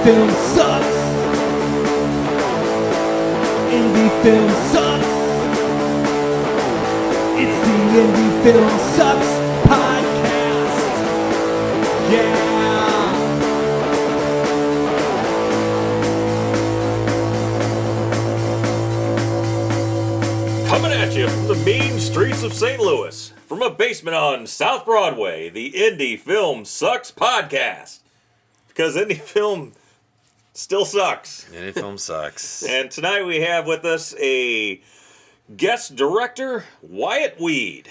film sucks. Indie film sucks. It's the Indie Film Sucks podcast. Yeah. Coming at you from the mean streets of St. Louis, from a basement on South Broadway, the Indie Film Sucks podcast. Because indie film still sucks. Indie film sucks. And tonight we have with us a guest director, Wyatt Weed.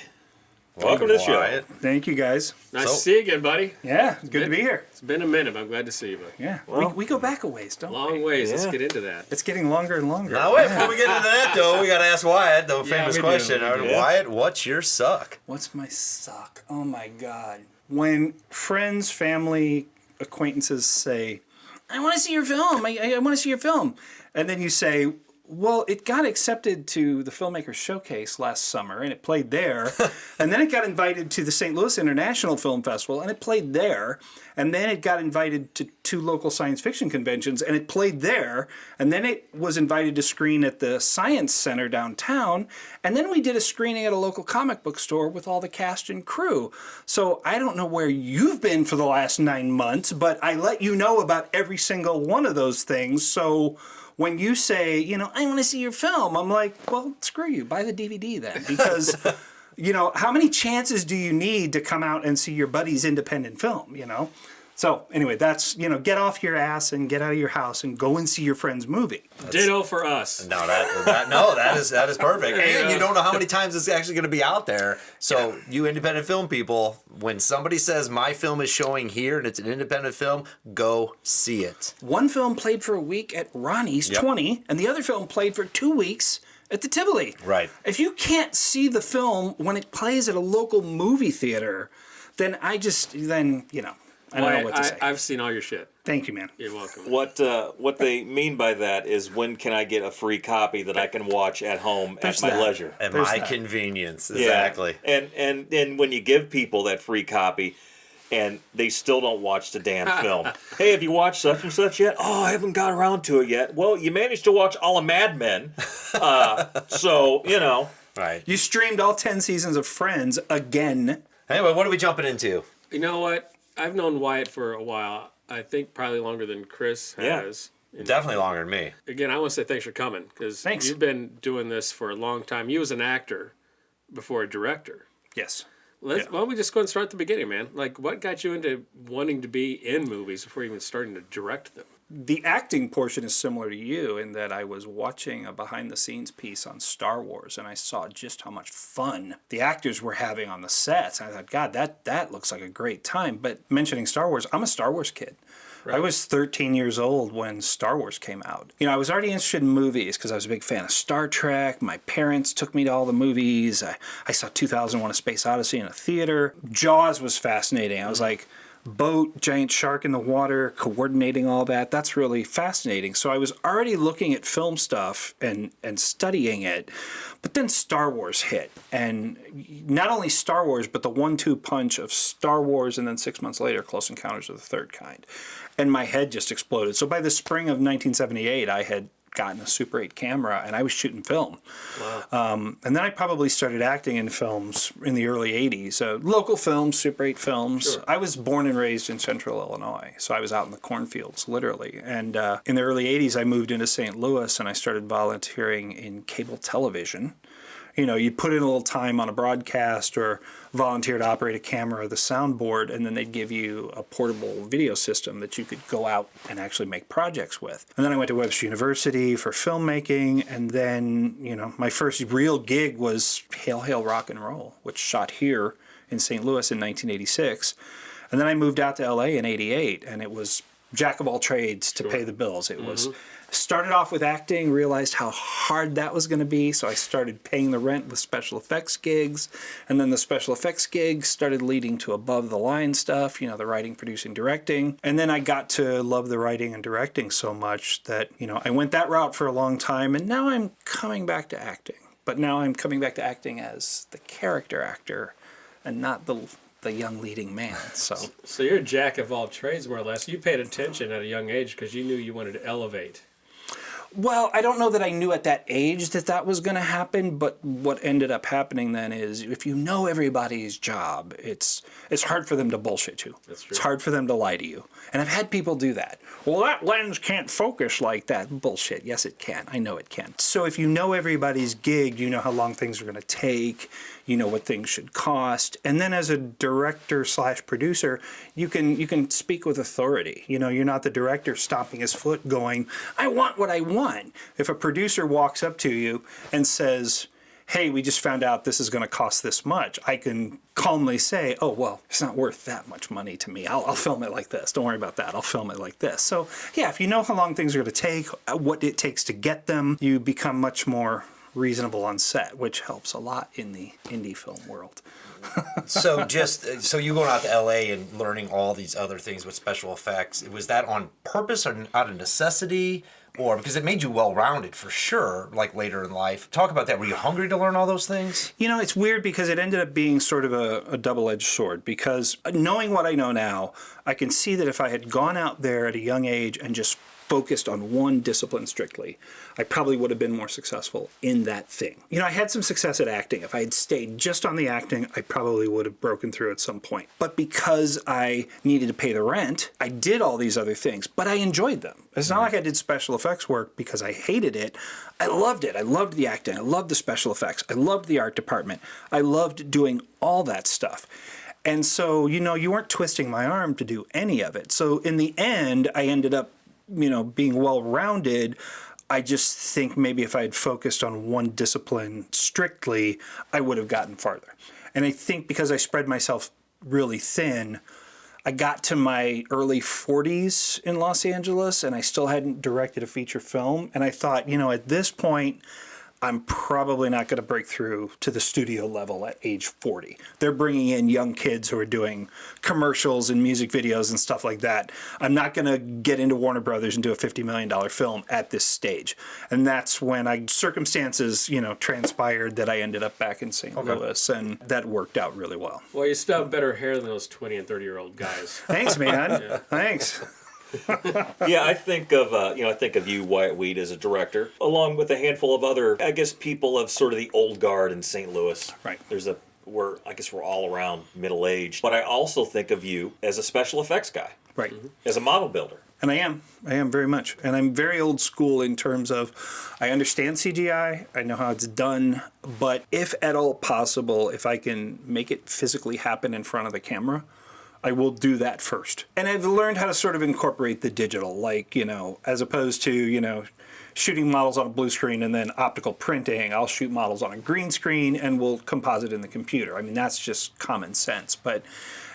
Welcome to the show. Thank you, guys. Nice to see you again, buddy. Yeah, it's good to be here. It's been a minute. I'm glad to see you, buddy. Yeah, Well, we go back a ways, don't we? Long ways. Yeah. Let's get into that. It's getting longer and longer. Now wait, before we get into that though, we gotta ask Wyatt the famous we do, question. we do. Wyatt, what's your suck? What's my suck? Oh my God. When friends, family, acquaintances say, I want to see your film. I want to see your film. And then you say, well, it got accepted to the Filmmakers Showcase last summer, and it played there. And then it got invited to the St. Louis International Film Festival, and it played there. And then it got invited to 2 local science fiction conventions, and it played there. And then it was invited to screen at the Science Center downtown. And then we did a screening at a local comic book store with all the cast and crew. So I don't know where you've been for the last 9 months, but I let you know about every single one of those things. So when you say, I want to see your film, I'm like, well, screw you. Buy the DVD then. Because, how many chances do you need to come out and see your buddy's independent film, So anyway, that's, get off your ass and get out of your house and go and see your friend's movie. Ditto for us. No, that is perfect. And you don't know how many times it's actually going to be out there. So you independent film people, when somebody says my film is showing here and it's an independent film, go see it. One film played for a week at Ronnie's 20, and the other film played for 2 weeks at the Tivoli. Right. If you can't see the film when it plays at a local movie theater, then I don't know what to say. I've seen all your shit. Thank you, man. You're welcome. What they mean by that is when can I get a free copy that I can watch at home at my leisure? At my convenience, exactly. Yeah. And when you give people that free copy and they still don't watch the damn film. Hey, have you watched such and such yet? Oh, I haven't got around to it yet. Well, you managed to watch all of Mad Men. Right. You streamed all 10 seasons of Friends again. Anyway, what are we jumping into? You know what? I've known Wyatt for a while. I think probably longer than Chris has. Definitely longer than me. Again, I want to say thanks for coming because you've been doing this for a long time. You was an actor before a director. Yes. Why don't we just go and start at the beginning, man? Like, what got you into wanting to be in movies before even starting to direct them? The acting portion is similar to you in that I was watching a behind-the-scenes piece on Star Wars, and I saw just how much fun the actors were having on the sets. And I thought, God, that looks like a great time. But mentioning Star Wars, I'm a Star Wars kid. Right. I was 13 years old when Star Wars came out. I was already interested in movies because I was a big fan of Star Trek. My parents took me to all the movies. I saw 2001: A Space Odyssey in a theater. Jaws was fascinating. I was like, boat, giant shark in the water, coordinating all that. That's really fascinating. So I was already looking at film stuff and studying it. But then Star Wars hit. And not only Star Wars, but the 1-2 punch of Star Wars and then 6 months later, Close Encounters of the Third Kind. And my head just exploded. So by the spring of 1978, I had gotten a Super 8 camera and I was shooting film. Wow. And then I probably started acting in films in the early 80s. Local films, Super 8 films. Sure. I was born and raised in central Illinois, so I was out in the cornfields, literally. And in the early 80s, I moved into St. Louis and I started volunteering in cable television. You put in a little time on a broadcast or volunteer to operate a camera or the soundboard, and then they'd give you a portable video system that you could go out and actually make projects with. And then I went to Webster University for filmmaking, and then, my first real gig was Hail, Hail, Rock and Roll, which shot here in St. Louis in 1986. And then I moved out to LA in 88, and it was jack of all trades to pay the bills. It was started off with acting, realized how hard that was going to be, so I started paying the rent with special effects gigs, and then the special effects gigs started leading to above the line stuff, the writing, producing, directing. And then I got to love the writing and directing so much that, I went that route for a long time, and now I'm coming back to acting. But now I'm coming back to acting as the character actor and not the the young leading man. So you're a jack of all trades, more or less. You paid attention at a young age because you knew you wanted to elevate. well, I don't know that I knew at that age that was going to happen, but what ended up happening then is if you know everybody's job, it's hard for them to bullshit you. That's true. It's hard for them to lie to you. And I've had people do that. Well, that lens can't focus like that. Bullshit. Yes, it can. I know it can. So if you know everybody's gig, you know how long things are going to take, you know what things should cost. And then as a director / producer, you can speak with authority. You know, you're not the director stomping his foot going, I want what I want. If a producer walks up to you and says, hey, we just found out this is going to cost this much, I can calmly say, oh, well, it's not worth that much money to me. I'll film it like this. Don't worry about that. I'll film it like this. So, yeah, if you know how long things are going to take, what it takes to get them, you become much more reasonable on set, which helps a lot in the indie film world. So you going out to LA and learning all these other things with special effects, was that on purpose or out of necessity? Or because it made you well-rounded for sure, like later in life. Talk about that. Were you hungry to learn all those things? You know, it's weird because it ended up being sort of a double-edged sword, because knowing what I know now, I can see that if I had gone out there at a young age and just focused on one discipline strictly, I probably would have been more successful in that thing. You know, I had some success at acting. If I had stayed just on the acting, I probably would have broken through at some point. But because I needed to pay the rent, I did all these other things, but I enjoyed them. It's not like I did special effects work because I hated it. I loved it. I loved the acting. I loved the special effects. I loved the art department. I loved doing all that stuff. And so, you know, you weren't twisting my arm to do any of it. So in the end, I ended up, you know, being well-rounded. I just think maybe if I had focused on one discipline strictly, I would have gotten farther. And I think because I spread myself really thin, I got to my early 40s in Los Angeles and I still hadn't directed a feature film. And I thought, you know, at this point, I'm probably not going to break through to the studio level at age 40. They're bringing in young kids who are doing commercials and music videos and stuff like that. I'm not going to get into Warner Brothers and do a $50 million film at this stage. And that's when circumstances, you know, transpired that I ended up back in St. Louis, and that worked out really well. Well, you still have better hair than those 20 and 30-year-old guys. Thanks, man. Yeah. Thanks. Yeah, I think of you, Wyatt Weed, as a director, along with a handful of other, I guess, people of sort of the old guard in St. Louis. Right. We're all around middle age. But I also think of you as a special effects guy. Right. As a model builder. And I am very much. And I'm very old school in terms of I understand CGI, I know how it's done, but if at all possible, if I can make it physically happen in front of the camera, I will do that first. And I've learned how to sort of incorporate the digital, like, you know, as opposed to, you know, shooting models on a blue screen and then optical printing. I'll shoot models on a green screen and we'll composite in the computer. I mean, that's just common sense. But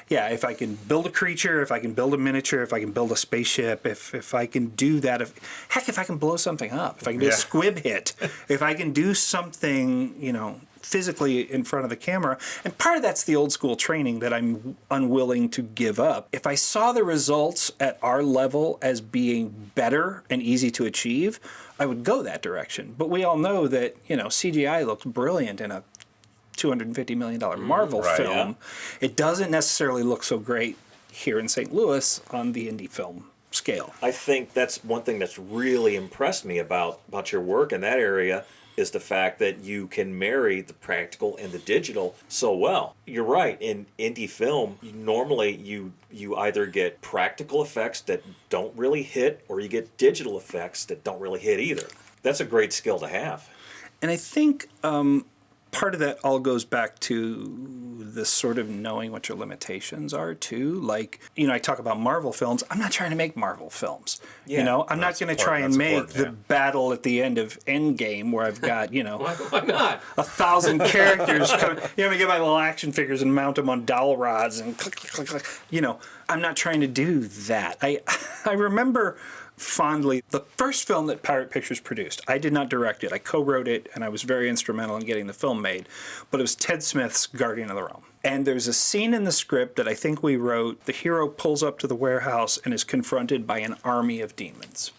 yeah, if I can build a creature, if I can build a miniature, if I can build a spaceship, if I can do that, if I can blow something up, if I can do a squib hit, if I can do something, you know, physically in front of the camera. And part of that's the old school training that I'm unwilling to give up. If I saw the results at our level as being better and easy to achieve, I would go that direction. But we all know that, you know, CGI looks brilliant in a $250 million Marvel film. Yeah. It doesn't necessarily look so great here in St. Louis on the indie film scale. I think that's one thing that's really impressed me about your work in that area is the fact that you can marry the practical and the digital so well. You're right. In indie film, normally you either get practical effects that don't really hit or you get digital effects that don't really hit either. That's a great skill to have. And I think part of that all goes back to the sort of knowing what your limitations are too. Like, you know, I talk about Marvel films. I'm not trying to make Marvel films. Yeah, you know, I'm not going to try and make the battle at the end of Endgame where I've got, you know, why not? 1,000 characters. You know, I'm going to get my little action figures and mount them on dowel rods and click, click, click, click. You know, I'm not trying to do that. I remember fondly the first film that Pirate Pictures produced. I did not direct it. I co-wrote it, and I was very instrumental in getting the film made. But it was Ted Smith's Guardian of the Realm. And there's a scene in the script that I think we wrote. The hero pulls up to the warehouse and is confronted by an army of demons.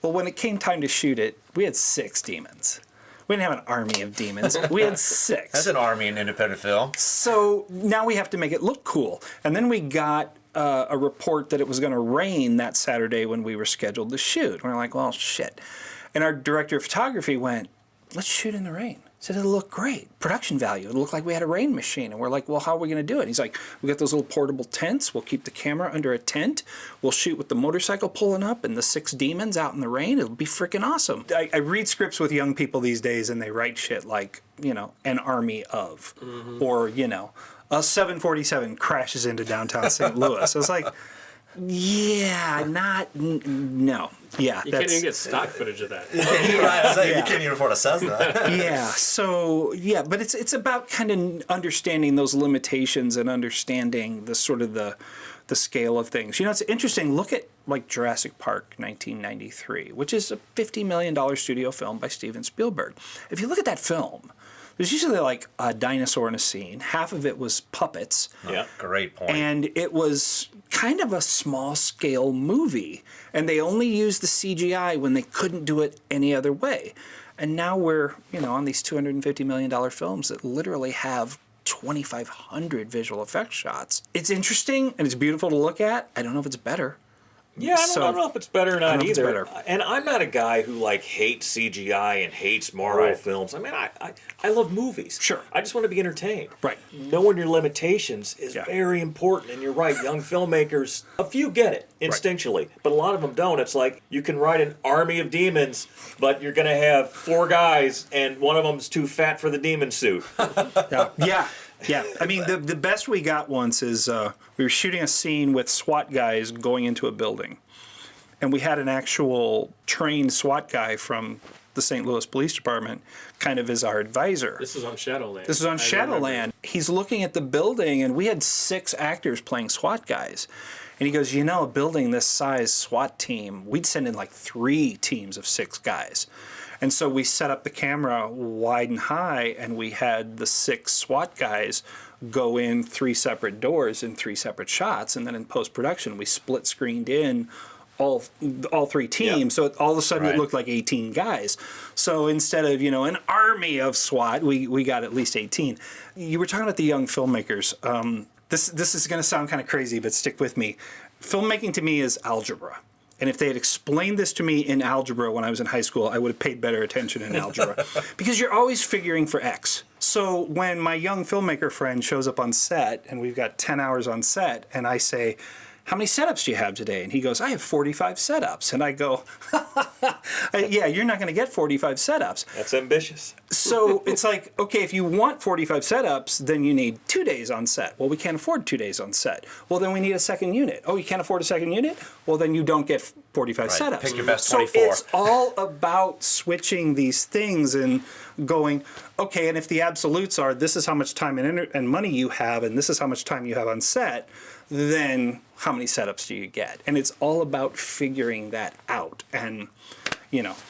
Well, when it came time to shoot it, we had 6 demons. We didn't have an army of demons. We had 6. That's an army in independent film. So now we have to make it look cool. And then we got a report that it was going to rain that Saturday when we were scheduled to shoot. And we're like, well, shit. And our director of photography went, let's shoot in the rain. Said it'll look great. Production value. It'll look like we had a rain machine. And we're like, well, how are we going to do it? And he's like, we got those little portable tents. We'll keep the camera under a tent. We'll shoot with the motorcycle pulling up and the 6 demons out in the rain. It'll be freaking awesome. I read scripts with young people these days and they write shit like, an army of, or, a 747 crashes into downtown St. Louis. I was like, yeah, no. Yeah, You can't even get stock footage of that. You can't even afford a Cessna. Yeah. So but it's about kind of understanding those limitations and understanding the sort of the scale of things. It's interesting. Look at like Jurassic Park 1993, which is a $50 million studio film by Steven Spielberg. If you look at that film, there's usually like a dinosaur in a scene. Half of it was puppets. Yeah, great point. And it was kind of a small-scale movie. And they only used the CGI when they couldn't do it any other way. And now we're, on these $250 million films that literally have 2,500 visual effects shots. It's interesting and it's beautiful to look at. I don't know if it's better. Yeah, I don't know if it's better or not either. Better. And I'm not a guy who hates CGI and hates Marvel films. I mean, I love movies. Sure. I just want to be entertained. Right. Knowing your limitations is very important. And you're right, young filmmakers, a few get it instinctually, but a lot of them don't. It's like you can write an army of demons, but you're going to have 4 guys and one of them's too fat for the demon suit. Yeah. I mean, the best we got once is we were shooting a scene with SWAT guys going into a building. And we had an actual trained SWAT guy from the St. Louis Police Department kind of as our advisor. This is on Shadowland. This is on Shadowland. He's looking at the building, and we had 6 actors playing SWAT guys. And he goes, a building this size SWAT team, we'd send in like 3 teams of 6 guys. And so we set up the camera wide and high, and we had the 6 SWAT guys go in 3 separate doors in 3 separate shots. And then in post-production, we split screened in all 3 teams. Yep. So all of a sudden it looked like 18 guys. So instead of, an army of SWAT, we got at least 18. You were talking about the young filmmakers. This is going to sound kind of crazy, but stick with me. Filmmaking to me is algebra. And if they had explained this to me in algebra when I was in high school, I would have paid better attention in algebra. Because you're always figuring for X. So when my young filmmaker friend shows up on set, and we've got 10 hours on set, and I say, how many setups do you have today? And he goes, I have 45 setups. And I go, yeah, you're not going to get 45 setups. That's ambitious. So it's like, okay, if you want 45 setups, then you need 2 days on set. Well, we can't afford 2 days on set. Well, then we need a second unit. Oh, you can't afford a second unit? Well, then you don't get 45 setups. Pick your best 24. So it's all about switching these things and going, okay, and if the absolutes are this is how much time and money you have and this is how much time you have on set, then how many setups do you get? And it's all about figuring that out. And,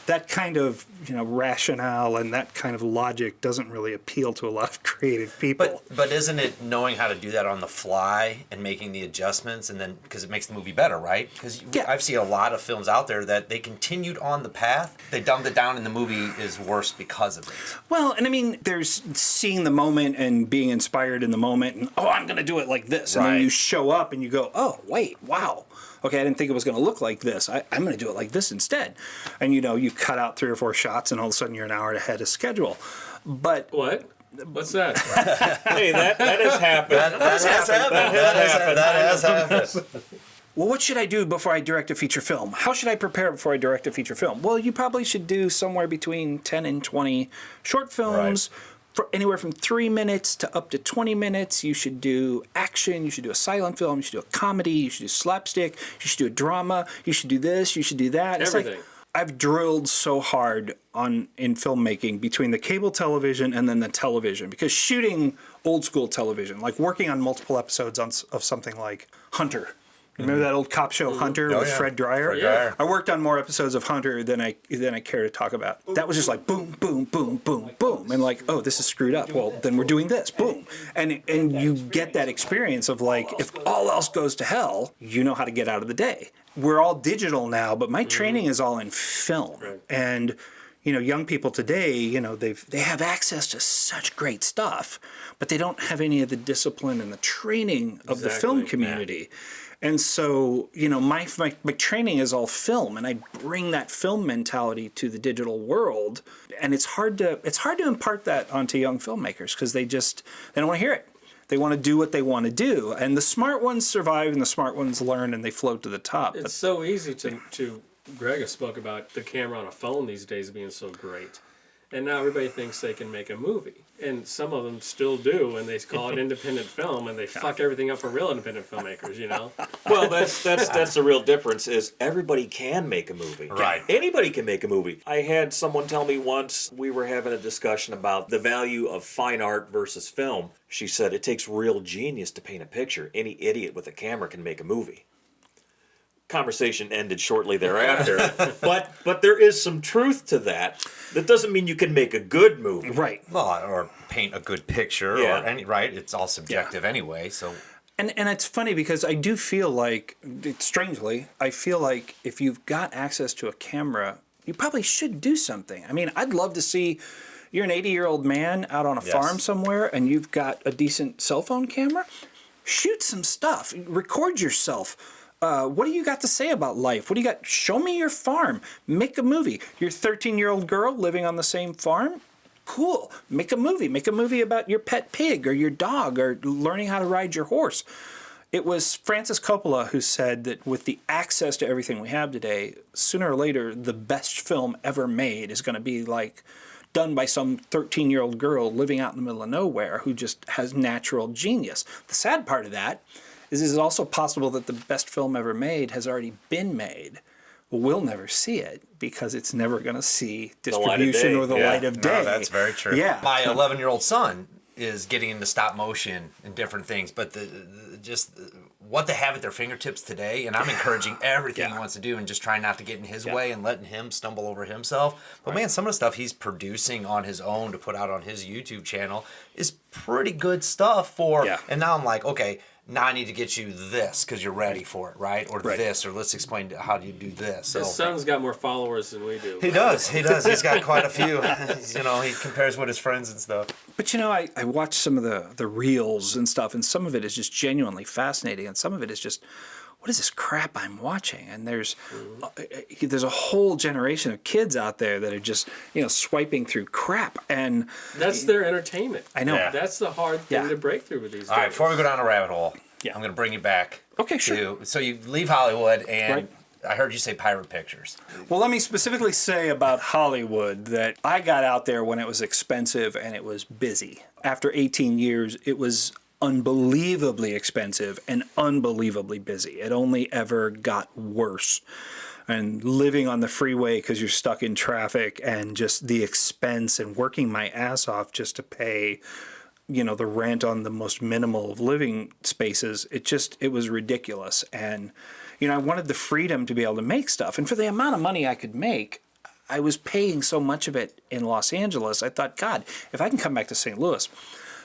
that kind of, rationale and that kind of logic doesn't really appeal to a lot of creative people. But isn't it knowing how to do that on the fly and making the adjustments, and then because it makes the movie better, right? Because I've seen a lot of films out there that they continued on the path, they dumbed it down, and the movie is worse because of it. Well, and I mean, there's seeing the moment and being inspired in the moment, and I'm going to do it like this, and then you show up and you go, oh wait, wow. Okay, I didn't think it was going to look like this. I'm going to do it like this instead. And, you cut out 3 or 4 shots, and all of a sudden you're an hour ahead of schedule. But what? What's that? Hey, that has happened. That has happened. Well, what should I do before I direct a feature film? How should I prepare before I direct a feature film? Well, you probably should do somewhere between 10 and 20 short films. Right. For anywhere from 3 minutes to up to 20 minutes. You should do action, you should do a silent film, you should do a comedy, you should do slapstick, you should do a drama, you should do this, you should do that. Everything. It's like, I've drilled so hard in filmmaking between the cable television and then the television, because shooting old school television, like working on multiple episodes of something like Hunter. Remember that old cop show Hunter with Fred Dryer? Fred Dryer. I worked on more episodes of Hunter than I care to talk about. That was just like boom, boom, boom, boom, boom, and like, oh, this is screwed up. Well, then we're doing this, boom, and you get that experience of like, if all else goes to hell, you know how to get out of the day. We're all digital now, but my training is all in film, and young people today, they have access to such great stuff, but they don't have any of the discipline and the training of the film community. And so, my training is all film, and I bring that film mentality to the digital world. And it's hard to impart that onto young filmmakers because they don't want to hear it. They want to do what they want to do. And the smart ones survive and the smart ones learn and they float to the top. It's so easy to Greg has spoke about the camera on a phone these days being so great. And now everybody thinks they can make a movie. And some of them still do, and they call it independent film, and they fuck everything up for real independent filmmakers, Well, that's the real difference is everybody can make a movie. Right. Anybody can make a movie. I had someone tell me once, we were having a discussion about the value of fine art versus film. She said, it takes real genius to paint a picture. Any idiot with a camera can make a movie. Conversation ended shortly thereafter. but there is some truth to that. That doesn't mean you can make a good movie. Right. Well, or paint a good picture, Yeah. or right? It's all subjective anyway. So, And it's funny because I do feel like, strangely, I feel like if you've got access to a camera, you probably should do something. I mean, I'd love to see you're an 80-year-old man out on a farm somewhere and you've got a decent cell phone camera. Shoot some stuff. Record yourself. What do you got to say about life? What do you got? Show me your farm. Make a movie. You're a 13-year-old girl living on the same farm? Cool. Make a movie. Make a movie about your pet pig or your dog or learning how to ride your horse. It was Francis Coppola who said that with the access to everything we have today, sooner or later, the best film ever made is going to be like done by some 13-year-old girl living out in the middle of nowhere who just has natural genius. The sad part of that is it's also possible that the best film ever made has already been made. We'll never see it because it's never going to see distribution or the light of day. No, that's very true. Yeah. My 11-year-old son is getting into stop motion and different things, but just what they have at their fingertips today, and I'm encouraging everything he wants to do and just trying not to get in his way and letting him stumble over himself. But man, some of the stuff he's producing on his own to put out on his YouTube channel is pretty good stuff for, and now I'm like, okay, now I need to get you this because you're ready for it, right? Or this, or let's explain how do you do this. His son's got more followers than we do. He does. He's got quite a few. He compares with his friends and stuff. But I watch some of the reels and stuff, and some of it is just genuinely fascinating, and some of it is just, what is this crap I'm watching? And there's a whole generation of kids out there that are just swiping through crap, and that's their entertainment. I know. Yeah. That's the hard thing to break through with these days. All right, before we go down a rabbit hole, Yeah. I'm going to bring you back. Okay, sure. So you leave Hollywood, and I heard you say Pirate Pictures. Well, let me specifically say about Hollywood that I got out there when it was expensive and it was busy. After 18 years, it was unbelievably expensive and unbelievably busy. It only ever got worse. And living on the freeway because you're stuck in traffic and just the expense and working my ass off just to pay the rent on the most minimal of living spaces, it was ridiculous. And, I wanted the freedom to be able to make stuff. And for the amount of money I could make, I was paying so much of it in Los Angeles. I thought, God, if I can come back to St. Louis.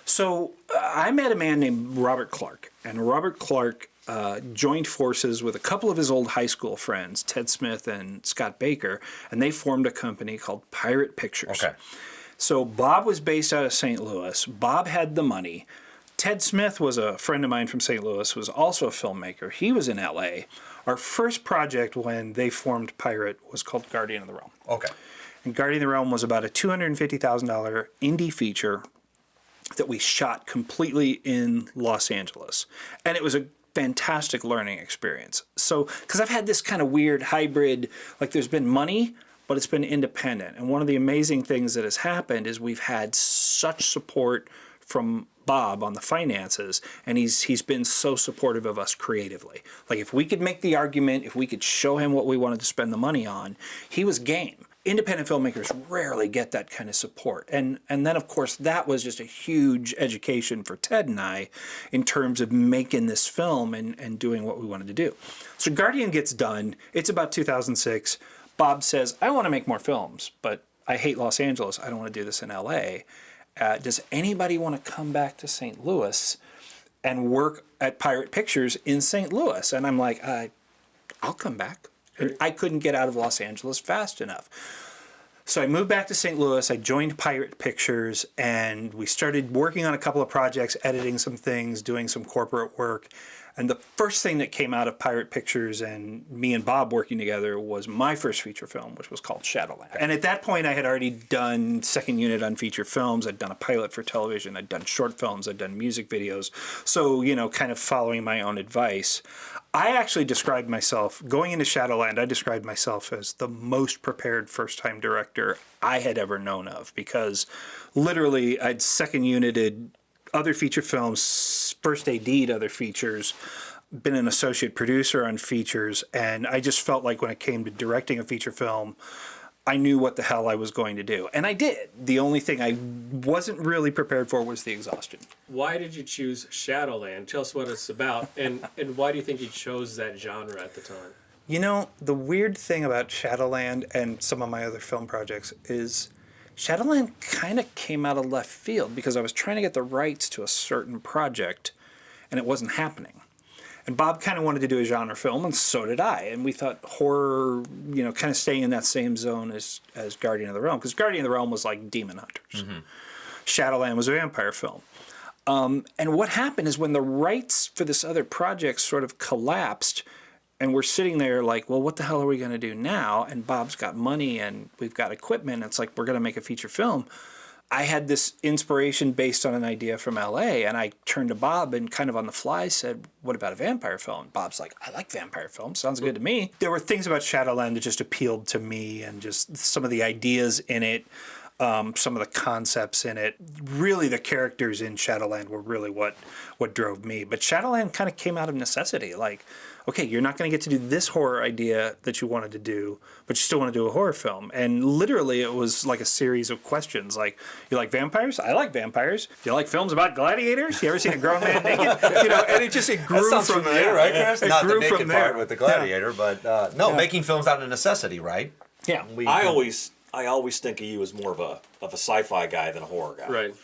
So I met a man named Robert Clark. And Robert Clark joined forces with a couple of his old high school friends, Ted Smith and Scott Baker, and they formed a company called Pirate Pictures. Okay. So Bob was based out of St. Louis. Bob had the money. Ted Smith was a friend of mine from St. Louis, was also a filmmaker. He was in L.A. Our first project when they formed Pirate was called Guardian of the Realm. Okay. And Guardian of the Realm was about a $250,000 indie feature that we shot completely in Los Angeles. And it was a fantastic learning experience. So, because I've had this kind of weird hybrid, like there's been money, but it's been independent. And one of the amazing things that has happened is we've had such support from Bob on the finances, and he's been so supportive of us creatively. Like if we could make the argument, if we could show him what we wanted to spend the money on, he was game. Independent filmmakers rarely get that kind of support. And then, of course, that was just a huge education for Ted and I in terms of making this film and doing what we wanted to do. So Guardian gets done. It's about 2006. Bob says, I want to make more films, but I hate Los Angeles. I don't want to do this in L.A. Does anybody want to come back to St. Louis and work at Pirate Pictures in St. Louis? And I'm like, I'll come back. And I couldn't get out of Los Angeles fast enough. So I moved back to St. Louis. I joined Pirate Pictures, and we started working on a couple of projects, editing some things, doing some corporate work. And the first thing that came out of Pirate Pictures and me and Bob working together was my first feature film, which was called Shadowland. And at that point, I had already done second unit on feature films. I'd done a pilot for television. I'd done short films. I'd done music videos. So, kind of following my own advice. I actually described myself, going into Shadowland, I described myself as the most prepared first-time director I had ever known of, because literally I'd second united other feature films, first AD'd other features, been an associate producer on features, and I just felt like when it came to directing a feature film, I knew what the hell I was going to do. And I did. The only thing I wasn't really prepared for was the exhaustion. Why did you choose Shadowland? Tell us what it's about, and why do you think you chose that genre at the time? The weird thing about Shadowland and some of my other film projects is Shadowland kind of came out of left field because I was trying to get the rights to a certain project, and it wasn't happening. And Bob kind of wanted to do a genre film, and so did I. And we thought horror, kind of staying in that same zone as Guardian of the Realm, because Guardian of the Realm was like Demon Hunters. Mm-hmm. Shadowland was a vampire film. And what happened is when the rights for this other project sort of collapsed, and we're sitting there like, well, what the hell are we going to do now? And Bob's got money, and we've got equipment. It's like, we're going to make a feature film. I had this inspiration based on an idea from LA, and I turned to Bob and kind of on the fly said, what about a vampire film? Bob's like, I like vampire films. Sounds good to me. There were things about Shadowland that just appealed to me, and just some of the ideas in it, some of the concepts in it. Really, the characters in Shadowland were really what drove me. But Shadowland kind of came out of necessity. Like, okay, you're not going to get to do this horror idea that you wanted to do, but you still want to do a horror film. And literally, it was like a series of questions. Like, you like vampires? I like vampires. Do you like films about gladiators? You ever seen a grown man naked? And it grew that sounds from familiar, there. right, Chris? Not the naked from part there. with the gladiator, but making films out of necessity, right? Yeah. I always think of you as more of a sci-fi guy than a horror guy. Right.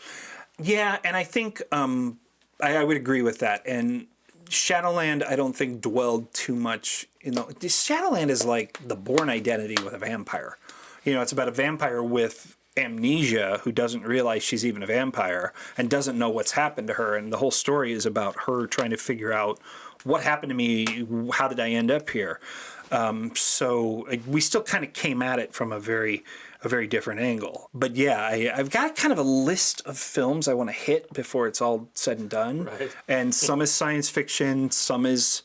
Yeah, and I think I would agree with that. And Shadowland, I don't think dwelled too much. Shadowland is like the Bourne Identity with a vampire. It's about a vampire with amnesia who doesn't realize she's even a vampire and doesn't know what's happened to her. And the whole story is about her trying to figure out what happened to me. How did I end up here? So we still kind of came at it from a very different angle. But yeah, I've got kind of a list of films I want to hit before it's all said and done. Right. And some is science fiction, some is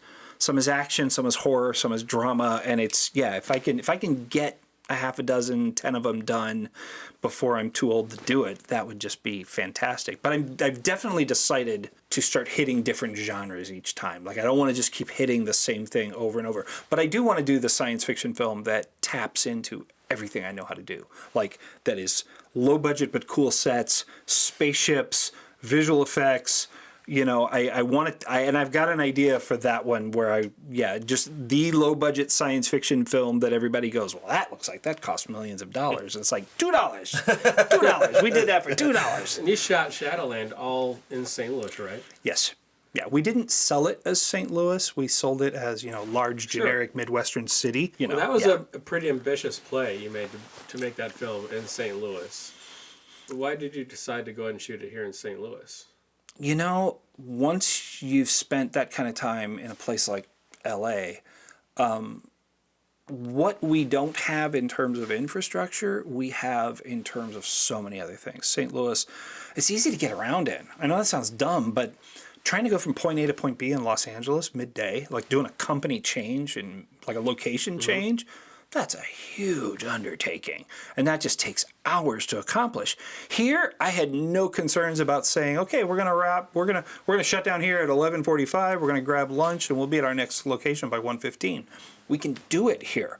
action, some is horror, some is drama. And it's, if I can get a half a dozen, 10 of them done before I'm too old to do it, that would just be fantastic. But I've definitely decided to start hitting different genres each time. Like, I don't want to just keep hitting the same thing over and over. But I do want to do the science fiction film that taps into everything I know how to do. Like, that is low budget but cool sets, spaceships, visual effects. I want it, and I've got an idea for that one where just the low budget science fiction film that everybody goes, well, that looks like that cost millions of dollars. And it's like $2. $2. We did that for $2. And you shot Shadowland all in St. Louis, right? Yes. Yeah, we didn't sell it as St. Louis. We sold it as, large, generic Midwestern city. Well, that was a pretty ambitious play you made to make that film in St. Louis. Why did you decide to go ahead and shoot it here in St. Louis? Once you've spent that kind of time in a place like LA, what we don't have in terms of infrastructure, we have in terms of so many other things. St. Louis, it's easy to get around in. I know that sounds dumb, but trying to go from point A to point B in Los Angeles midday, like doing a company change and like a location change, that's a huge undertaking. And that just takes hours to accomplish. Here, I had no concerns about saying, okay, we're going to wrap, we're going to shut down here at 11:45, we're going to grab lunch, and we'll be at our next location by 1:15. We can do it here,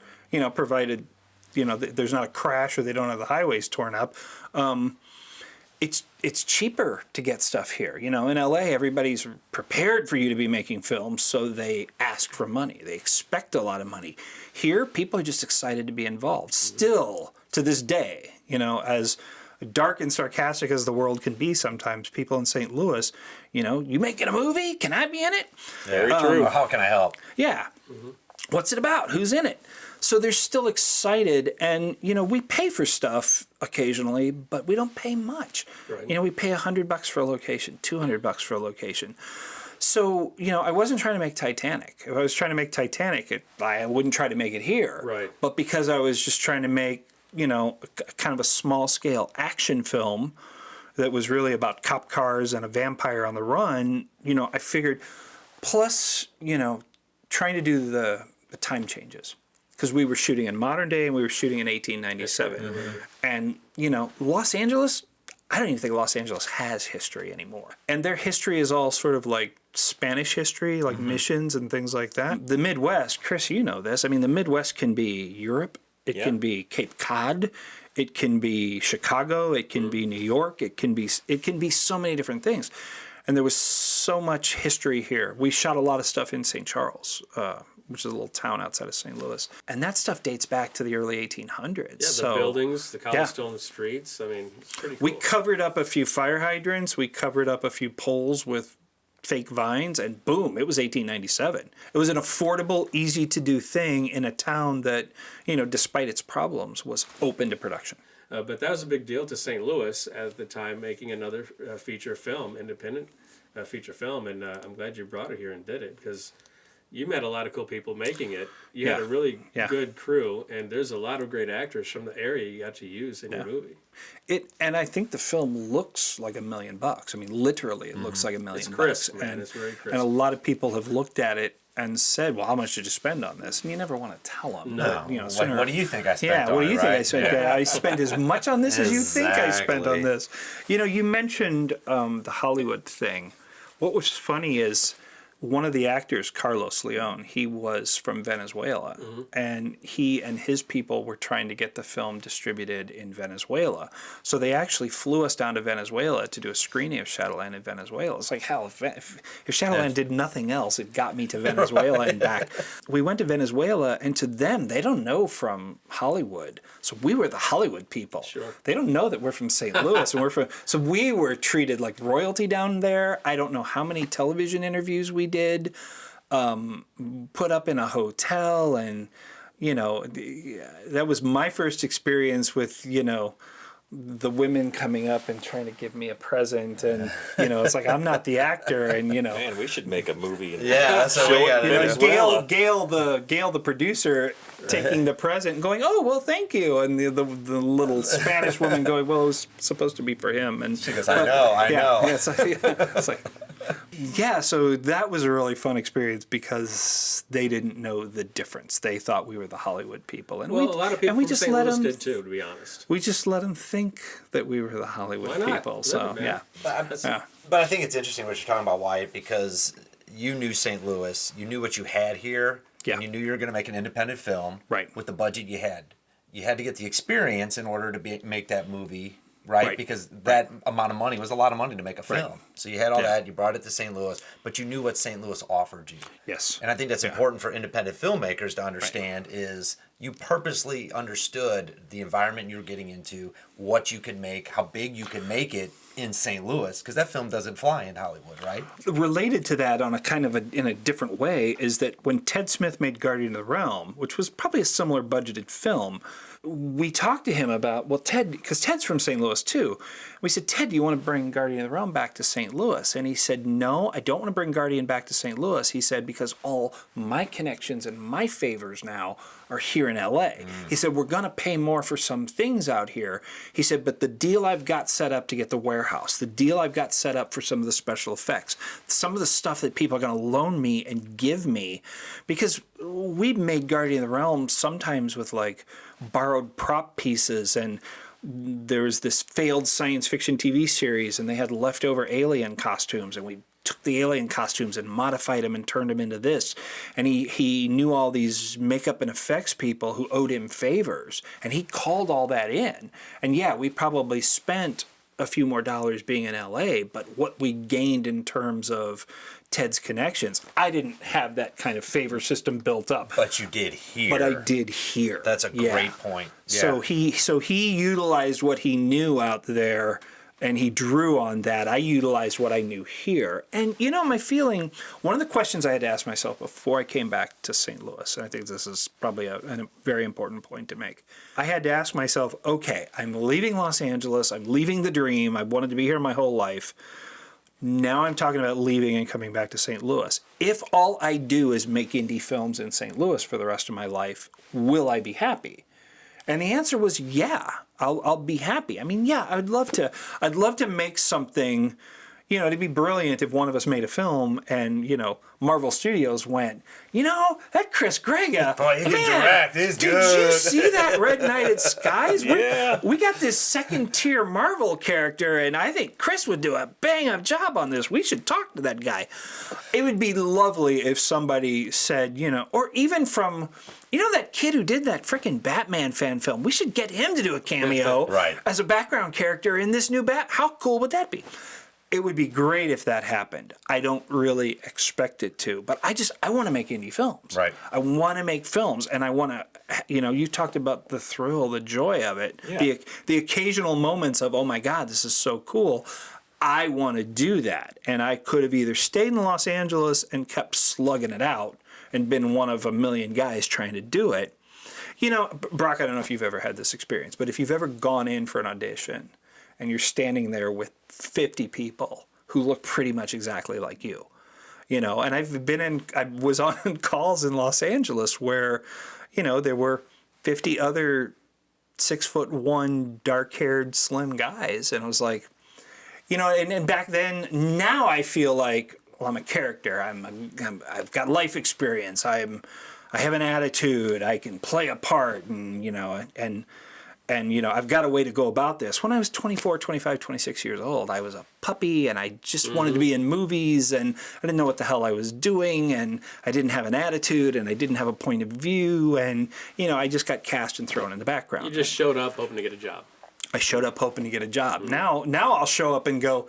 provided, there's not a crash or they don't have the highways torn up. It's cheaper to get stuff here. In LA, everybody's prepared for you to be making films, so they ask for money. They expect a lot of money. Here, people are just excited to be involved. Still, to this day, as dark and sarcastic as the world can be sometimes, people in St. Louis, you making a movie? Can I be in it? Very true. How can I help? Yeah. What's it about? Who's in it? So they're still excited, and we pay for stuff occasionally, but we don't pay much. Right. We pay $100 for a location, $200 for a location. So I wasn't trying to make Titanic. If I was trying to make Titanic, I wouldn't try to make it here. Right. But because I was just trying to make kind of a small scale action film that was really about cop cars and a vampire on the run, I figured. Plus, trying to do the time changes. Because we were shooting in modern day and we were shooting in 1897. Mm-hmm. And, Los Angeles, I don't even think Los Angeles has history anymore. And their history is all sort of like Spanish history, like missions and things like that. The Midwest, Chris, you know this. I mean, the Midwest can be Europe. It can be Cape Cod. It can be Chicago. It can be New York. It can be so many different things. And there was so much history here. We shot a lot of stuff in St. Charles, which is a little town outside of St. Louis. And that stuff dates back to the early 1800s. Yeah, the buildings, the cobblestone streets. I mean, it's pretty cool. We covered up a few fire hydrants. We covered up a few poles with fake vines, and boom, it was 1897. It was an affordable, easy-to-do thing in a town that, despite its problems, was open to production. But that was a big deal to St. Louis at the time, making another feature film, independent feature film. And I'm glad you brought it here and did it, because you met a lot of cool people making it. You had a really good crew, and there's a lot of great actors from the area you got to use in your movie. And I think the film looks like $1 million. I mean, literally, it looks like $1 million. It's crisp, man. It's very crisp. And a lot of people have looked at it and said, "Well, how much did you spend on this?" And you never want to tell them. No. What do you think I spent? Yeah. What do you think I spent? Yeah. I spent as much on this as you think I spent on Exactly. this. You mentioned the Hollywood thing. What was funny is, one of the actors, Carlos Leon, he was from Venezuela, and he and his people were trying to get the film distributed in Venezuela. So they actually flew us down to Venezuela to do a screening of Shadowland in Venezuela. It's like, hell, if Shadowland did nothing else, it got me to Venezuela and back. We went to Venezuela, and to them, they don't know from Hollywood. So we were the Hollywood people. Sure. They don't know that we're from St. Louis, and so we were treated like royalty down there. I don't know how many television interviews we did, put up in a hotel, and that was my first experience with the women coming up and trying to give me a present, and it's like, I'm not the actor, and Man, we should make a movie. And that's what we got to do. Venezuela. Gail the producer, taking the present and going, "Oh, well, thank you," and the little Spanish woman going, "Well, it was supposed to be for him," and She goes, I know. Yeah, it's like, yeah, so that was a really fun experience because they didn't know the difference. They thought we were the Hollywood people, and Well, a lot of people from just St. let Louis them. did too, to be honest. We just let them think that we were the Hollywood Why not? people. Live So it, man. yeah, But I think it's interesting what you're talking about, Wyatt, because you knew St. Louis, you knew what you had here, and you knew you were going to make an independent film with the budget you had. You had to get the experience in order to make that movie, right? Because that amount of money was a lot of money to make a film. So you had all that, you brought it to St. Louis, but you knew what St. Louis offered you. Yes. And I think that's important for independent filmmakers to understand is you purposely understood the environment you were getting into, what you could make, how big you could make it in St. Louis, because that film doesn't fly in Hollywood, right? Related to that on a kind of in a different way is that when Ted Smith made Guardian of the Realm, which was probably a similar budgeted film, we talked to him about, well, Ted, because Ted's from St. Louis too. We said, Ted, do you want to bring Guardian of the Realm back to St. Louis? And he said, no, I don't want to bring Guardian back to St. Louis. He said, because all my connections and my favors now are here in L.A. He said, we're going to pay more for some things out here. He said, but the deal I've got set up to get the warehouse, the deal I've got set up for some of the special effects, some of the stuff that people are going to loan me and give me, because we made Guardian of the Realm sometimes with like borrowed prop pieces, and there was this failed science fiction TV series, and they had leftover alien costumes, and we took the alien costumes and modified them and turned them into this. And he knew all these makeup and effects people who owed him favors, and he called all that in. And yeah, we probably spent a few more dollars being in LA, but what we gained in terms of Ted's connections, I didn't have that kind of favor system built up. But you did here. But I did here. That's a great point. Yeah. So he utilized what he knew out there And he drew on that. I utilized what I knew here. And, you know, my feeling, one of the questions I had to ask myself before I came back to St. Louis, and I think this is probably a very important point to make. I had to ask myself, okay, I'm leaving Los Angeles. I'm leaving the dream. I wanted to be here my whole life. Now I'm talking about leaving and coming back to St. Louis. If all I do is make indie films in St. Louis for the rest of my life, will I be happy? And the answer was, yeah, I'll be happy. I mean, yeah, I'd love to make something, you know, it'd be brilliant if one of us made a film and, you know, Marvel Studios went, you know, that Chris Grega, Boy, he can direct. He's did good. you see that Red Knighted Skies? Yeah. We got this second tier Marvel character, and I think Chris would do a bang up job on this. We should talk to that guy. It would be lovely if somebody said, you know, or even from, you know, that kid who did that freaking Batman fan film. We should get him to do a cameo Right. as a background character in this new How cool would that be? It would be great if that happened. I don't really expect it to, but I want to make indie films. Right. I want to make films, and I want to, you know, you talked about the thrill, the joy of it, Yeah. the occasional moments of, oh my God, this is so cool. I want to do that, and I could have either stayed in Los Angeles and kept slugging it out and been one of a million guys trying to do it. You know, Brock, I don't know if you've ever had this experience, but if you've ever gone in for an audition and you're standing there with 50 people who look pretty much exactly like you, you know, and I was on calls in Los Angeles where, you know, there were 50 other 6'1" dark-haired slim guys, and I was like, you know, and back then, now I feel like, well, I'm a character. I've got life experience. I have an attitude. I can play a part, and you know, and you know, I've got a way to go about this. When I was 24, 25, 26 years old, I was a puppy, and I just wanted to be in movies, and I didn't know what the hell I was doing, and I didn't have an attitude, and I didn't have a point of view, and you know, I just got cast and thrown in the background. You just showed up hoping to get a job. I showed up hoping to get a job. Now I'll show up and go,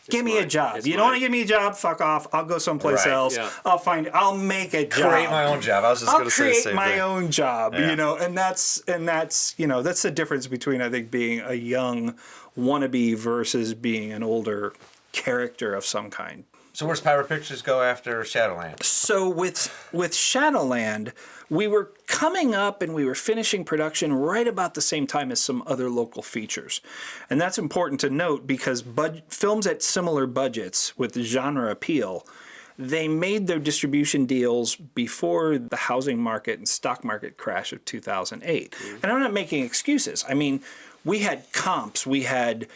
give me a job. It's You don't want to mine. give me a job? Fuck off. I'll go someplace Right. else. Yeah. I'll make a job. Create my own job. I was just I'll going to say the create same my thing. own job, Yeah. you know, and that's you know, that's the difference between, I think, being a young wannabe versus being an older character of some kind. So where's Pirate Pictures go after Shadowland? So with Shadowland, we were coming up and we were finishing production right about the same time as some other local features. And that's important to note because films at similar budgets with genre appeal, they made their distribution deals before the housing market and stock market crash of 2008. And I'm not making excuses. I mean, we had comps, we had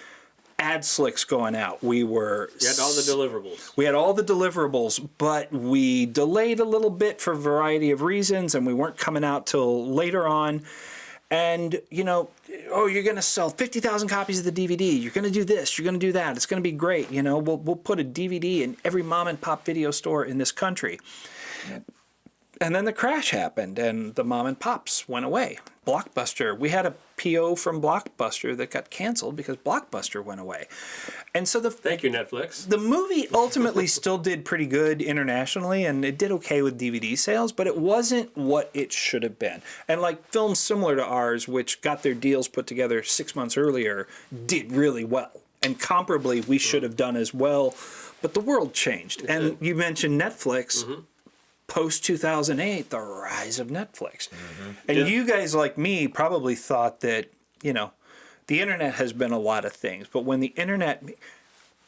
ad slicks going out. We were... You had all the deliverables. We had all the deliverables, but we delayed a little bit for a variety of reasons, and we weren't coming out till later on. And, you know, oh, you're going to sell 50,000 copies of the DVD. You're going to do this. You're going to do that. It's going to be great. You know, we'll put a DVD in every mom and pop video store in this country. And then the crash happened, and the mom and pops went away. Blockbuster, we had a PO from Blockbuster that got canceled because Blockbuster went away. And so Thank you, Netflix. the movie ultimately still did pretty good internationally, and it did okay with DVD sales, but it wasn't what it should have been. And like films similar to ours, which got their deals put together 6 months earlier, did really well. And comparably, we should have done as well, but the world changed. And you mentioned Netflix. Post 2008, the rise of Netflix. And Yeah. you guys like me probably thought that, you know, the internet has been a lot of things, but when the internet,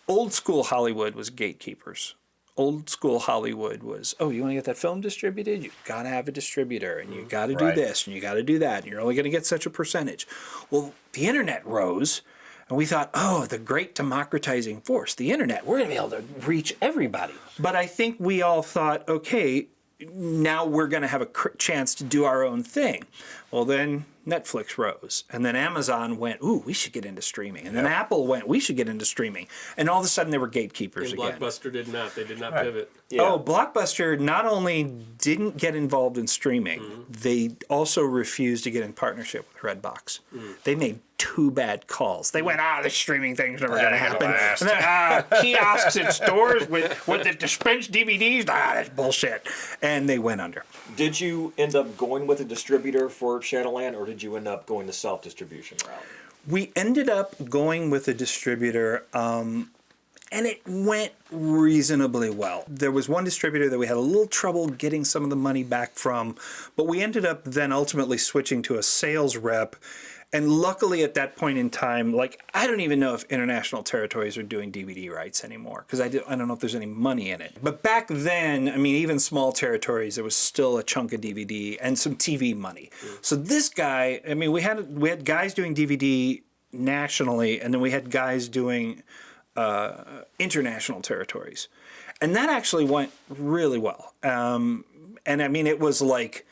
old school Hollywood was gatekeepers. Old school Hollywood was, oh, you want to get that film distributed? You got to have a distributor, and you got to do Right. this, and you got to do that, and you're only going to get such a percentage. Well, the internet rose, and we thought, oh, the great democratizing force, the internet, we're going to be able to reach everybody. But I think we all thought, okay, now we're going to have a chance to do our own thing. Well, then Netflix rose, and then Amazon went, ooh, we should get into streaming. And then Apple went, we should get into streaming. And all of a sudden they were gatekeepers And again. Blockbuster did not. They did not Right. pivot. Oh, Blockbuster not only didn't get involved in streaming, they also refused to get in partnership with Redbox. They made 2 bad calls. They went, the streaming thing's never going to happen. last. And then, kiosks in stores with the dispensed DVDs, that's bullshit. And they went under. Did you end up going with a distributor for Shadowland, or did you end up going the self-distribution route? We ended up going with a distributor, and it went reasonably well. There was one distributor that we had a little trouble getting some of the money back from, but we ended up then ultimately switching to a sales rep. And luckily at that point in time, like, I don't even know if international territories are doing DVD rights anymore, because I don't know if there's any money in it. But back then, I mean, even small territories, there was still a chunk of DVD and some TV money. So this guy, I mean, we had guys doing DVD nationally, and then we had guys doing international territories. And that actually went really well. And I mean, it was like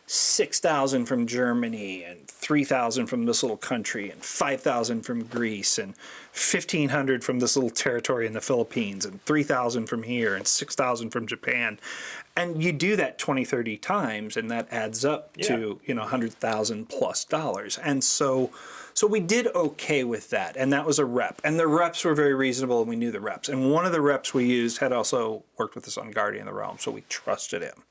6,000 from Germany and 3,000 from this little country and 5,000 from Greece and 1,500 from this little territory in the Philippines and 3,000 from here and 6,000 from Japan. And you do that 20, 30 times and that adds up to, $100,000 plus dollars. And so we did okay with that. And that was a rep. And the reps were very reasonable and we knew the reps. And one of the reps we used had also worked with us on Guardian of the Realm, so we trusted him.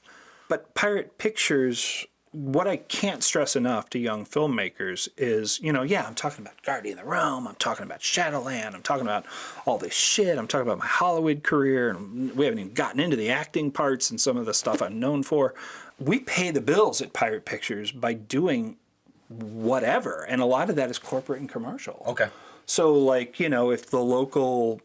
But Pirate Pictures, what I can't stress enough to young filmmakers is, I'm talking about Guardian of the Realm, I'm talking about Shadowland, I'm talking about all this shit, I'm talking about my Hollywood career, and we haven't even gotten into the acting parts and some of the stuff I'm known for. We pay the bills at Pirate Pictures by doing whatever, and a lot of that is corporate and commercial. Okay. So, like, if the local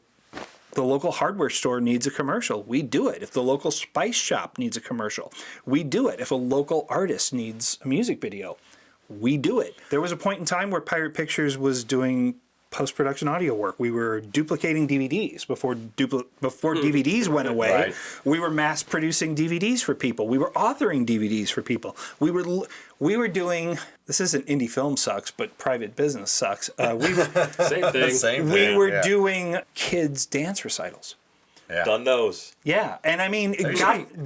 hardware store needs a commercial, we do it. If the local spice shop needs a commercial, we do it. If a local artist needs a music video, we do it. There was a point in time where Pirate Pictures was doing post-production audio work. We were duplicating DVDs before DVDs went away. Right. We were mass producing DVDs for people. We were authoring DVDs for people. We were doing, this isn't indie film sucks, but private business sucks. Same thing. Same We thing, were yeah. doing kids dance recitals. Yeah. Done those. Yeah, and I mean,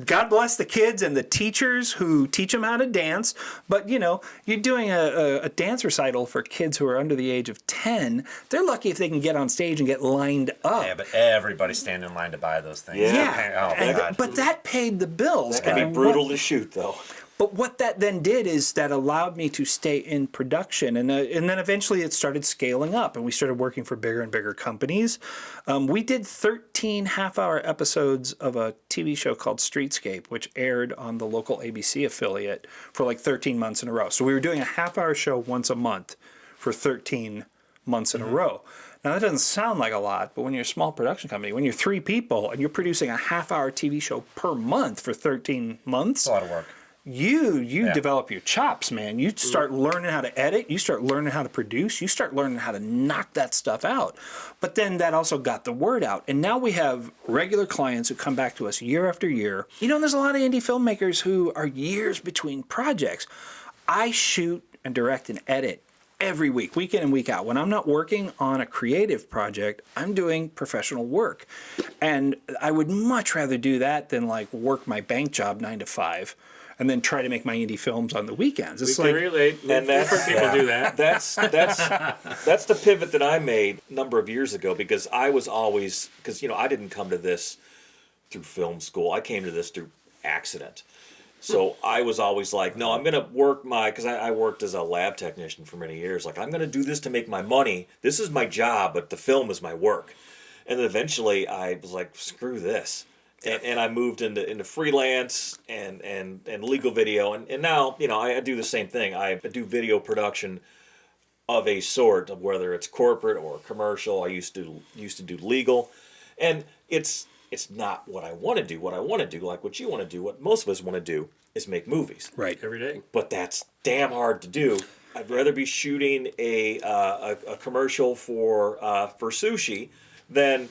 God bless the kids and the teachers who teach them how to dance. But you're doing a dance recital for kids who are under the age of 10. They're lucky if they can get on stage and get lined up. Yeah, but everybody's standing in line to buy those things. Yeah. Oh, my God. But that paid the bills. It'd be brutal to shoot, though. But what that then did is that allowed me to stay in production. And then eventually it started scaling up and we started working for bigger and bigger companies. We did 13 half-hour episodes of a TV show called Streetscape, which aired on the local ABC affiliate for like 13 months in a row. So we were doing a half-hour show once a month for 13 months in a row. Now, that doesn't sound like a lot, but when you're a small production company, when you're 3 people and you're producing a half-hour TV show per month for 13 months... It's a lot of work. You develop your chops, man. You start learning how to edit. You start learning how to produce. You start learning how to knock that stuff out. But then that also got the word out. And now we have regular clients who come back to us year after year. There's a lot of indie filmmakers who are years between projects. I shoot and direct and edit every week, week in and week out. When I'm not working on a creative project, I'm doing professional work. And I would much rather do that than like work my bank job 9 to 5. And then try to make my indie films on the weekends. It's We can relate. and We've heard people do that. That's the pivot that I made a number of years ago because I was always I didn't come to this through film school. I came to this through accident. So I was always like, no, I'm gonna work because I worked as a lab technician for many years. Like I'm gonna do this to make my money. This is my job, but the film is my work. And then eventually I was like, screw this. And I moved into freelance and legal video and now I do the same thing. I do video production of a sort, of whether it's corporate or commercial. I used to do legal, and it's not what I want to do. What I want to do, like what you want to do, what most of us want to do, is make movies. right Every day. But that's damn hard to do. I'd rather be shooting a commercial for sushi than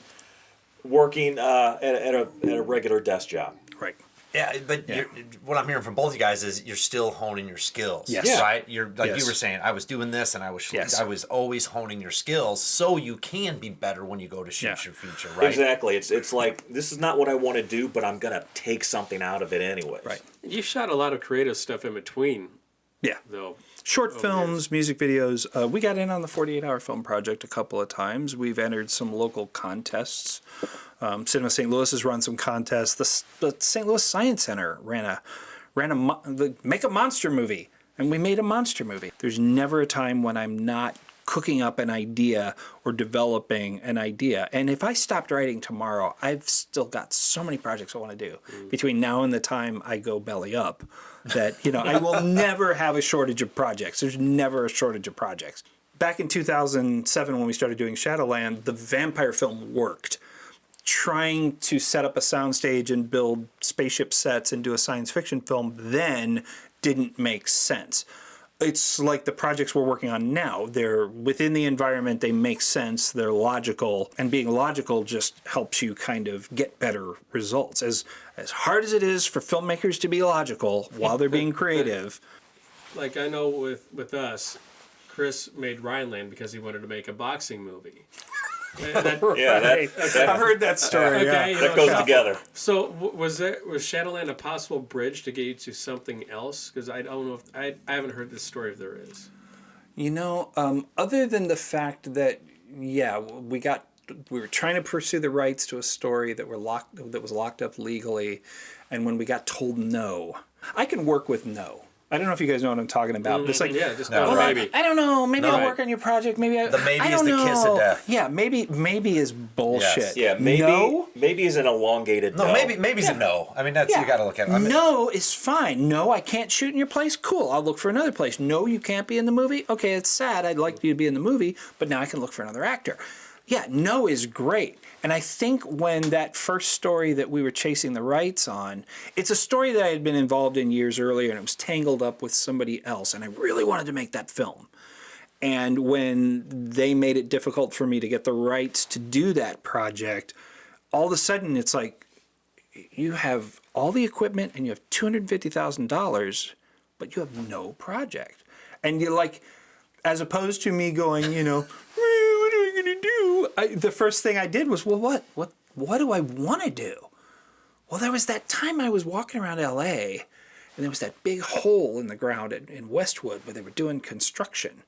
working at a regular desk job. right. Yeah, but what I'm hearing from both you guys is you're still honing your skills. Yes. Yeah. Right? You're like Yes. you were saying, I was doing this and I Yes. was always honing your skills so you can be better when you go to shoot your feature, right? Exactly. It's like this is not what I want to do, but I'm gonna take something out of it anyways. Right. You shot a lot of creative stuff in between, Yeah. though. Short films, music videos. We got in on the 48-hour film project a couple of times. We've entered some local contests. Cinema St. Louis has run some contests. The St. Louis Science Center make a monster movie, and we made a monster movie. There's never a time when I'm not cooking up an idea or developing an idea. And if I stopped writing tomorrow, I've still got so many projects I want to do between now and the time I go belly up that, I will never have a shortage of projects. There's never a shortage of projects. Back in 2007, when we started doing Shadowland, the vampire film worked. Trying to set up a soundstage and build spaceship sets and do a science fiction film then didn't make sense. It's like the projects we're working on now. They're within the environment, they make sense, they're logical, and being logical just helps you kind of get better results. As hard as it is for filmmakers to be logical while they're being creative. Like I know with us, Chris made Rhineland because he wanted to make a boxing movie. I've heard that story. Okay, that goes together. So was Shadowland a possible bridge to get you to something else? Because I don't know if I haven't heard this story if there is. Other than the fact that we were trying to pursue the rights to a story that was locked up legally, and when we got told no, I can work with no. I don't know if you guys know what I'm talking about. It's like, just maybe. I don't know. Maybe I'll work on your project. Maybe the maybe I is don't the know. kiss of death. Yeah, maybe is bullshit. Yes. Yeah, maybe. No? Maybe is an elongated. No, maybe's a no. I mean, that's you got to look at. No is fine. No, I can't shoot in your place. Cool. I'll look for another place. No, you can't be in the movie. Okay, it's sad. I'd like you to be in the movie, but now I can look for another actor. Yeah, no is great. And I think when that first story that we were chasing the rights on, it's a story that I had been involved in years earlier, and it was tangled up with somebody else, and I really wanted to make that film. And when they made it difficult for me to get the rights to do that project, all of a sudden it's like, you have all the equipment and you have $250,000, but you have no project. And you're like, as opposed to me going, what are we going to do? The first thing I did was, well, what do I want to do? Well, there was that time I was walking around L.A., and there was that big hole in the ground in Westwood where they were doing construction.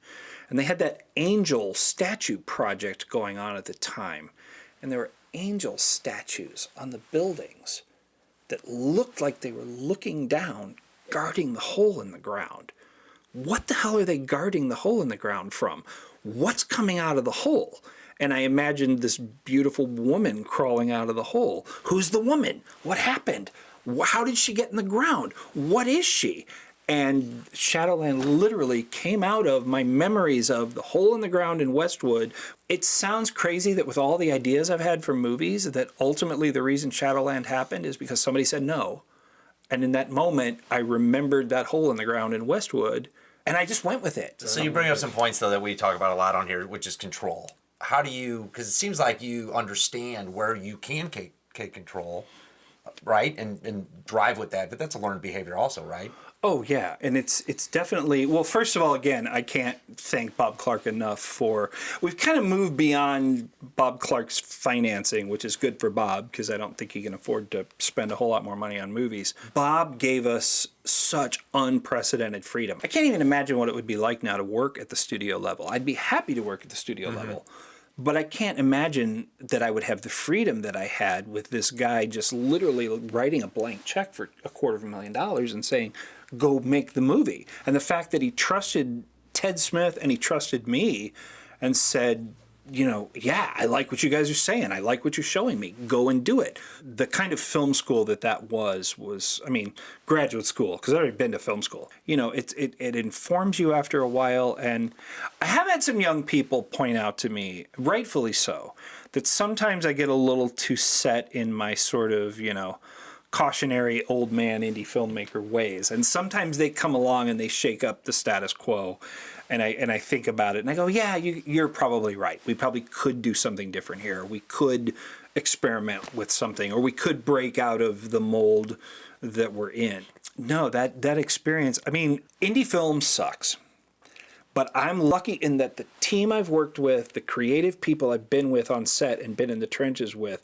And they had that angel statue project going on at the time. And there were angel statues on the buildings that looked like they were looking down, guarding the hole in the ground. What the hell are they guarding the hole in the ground from? What's coming out of the hole? And I imagined this beautiful woman crawling out of the hole. Who's the woman? What happened? How did she get in the ground? What is she? And Shadowland literally came out of my memories of the hole in the ground in Westwood. It sounds crazy that with all the ideas I've had for movies, that ultimately the reason Shadowland happened is because somebody said no. And in that moment, I remembered that hole in the ground in Westwood, and I just went with it. So you bring up some points, though, that we talk about a lot on here, which is control. How do you, because it seems like you understand where you can take control, right? And drive with that, but that's a learned behavior also, right? Oh, yeah. And it's definitely, well, first of all, again, I can't thank Bob Clark enough for, we've kind of moved beyond Bob Clark's financing, which is good for Bob because I don't think he can afford to spend a whole lot more money on movies. Bob gave us such unprecedented freedom. I can't even imagine what it would be like now to work at the studio level. I'd be happy to work at the studio level. But I can't imagine that I would have the freedom that I had with this guy just literally writing a blank check for $250,000 and saying, go make the movie. And the fact that he trusted Ted Smith and he trusted me and said, yeah, I like what you guys are saying. I like what you're showing me. Go and do it. The kind of film school that was, graduate school, because I've already been to film school. It informs you after a while. And I have had some young people point out to me, rightfully so, that sometimes I get a little too set in my sort of, cautionary old man indie filmmaker ways. And sometimes they come along and they shake up the status quo. And I think about it and I go, yeah, you're probably right. We probably could do something different here. We could experiment with something, or we could break out of the mold that we're in. No, that experience, indie film sucks. But I'm lucky in that the team I've worked with, the creative people I've been with on set and been in the trenches with,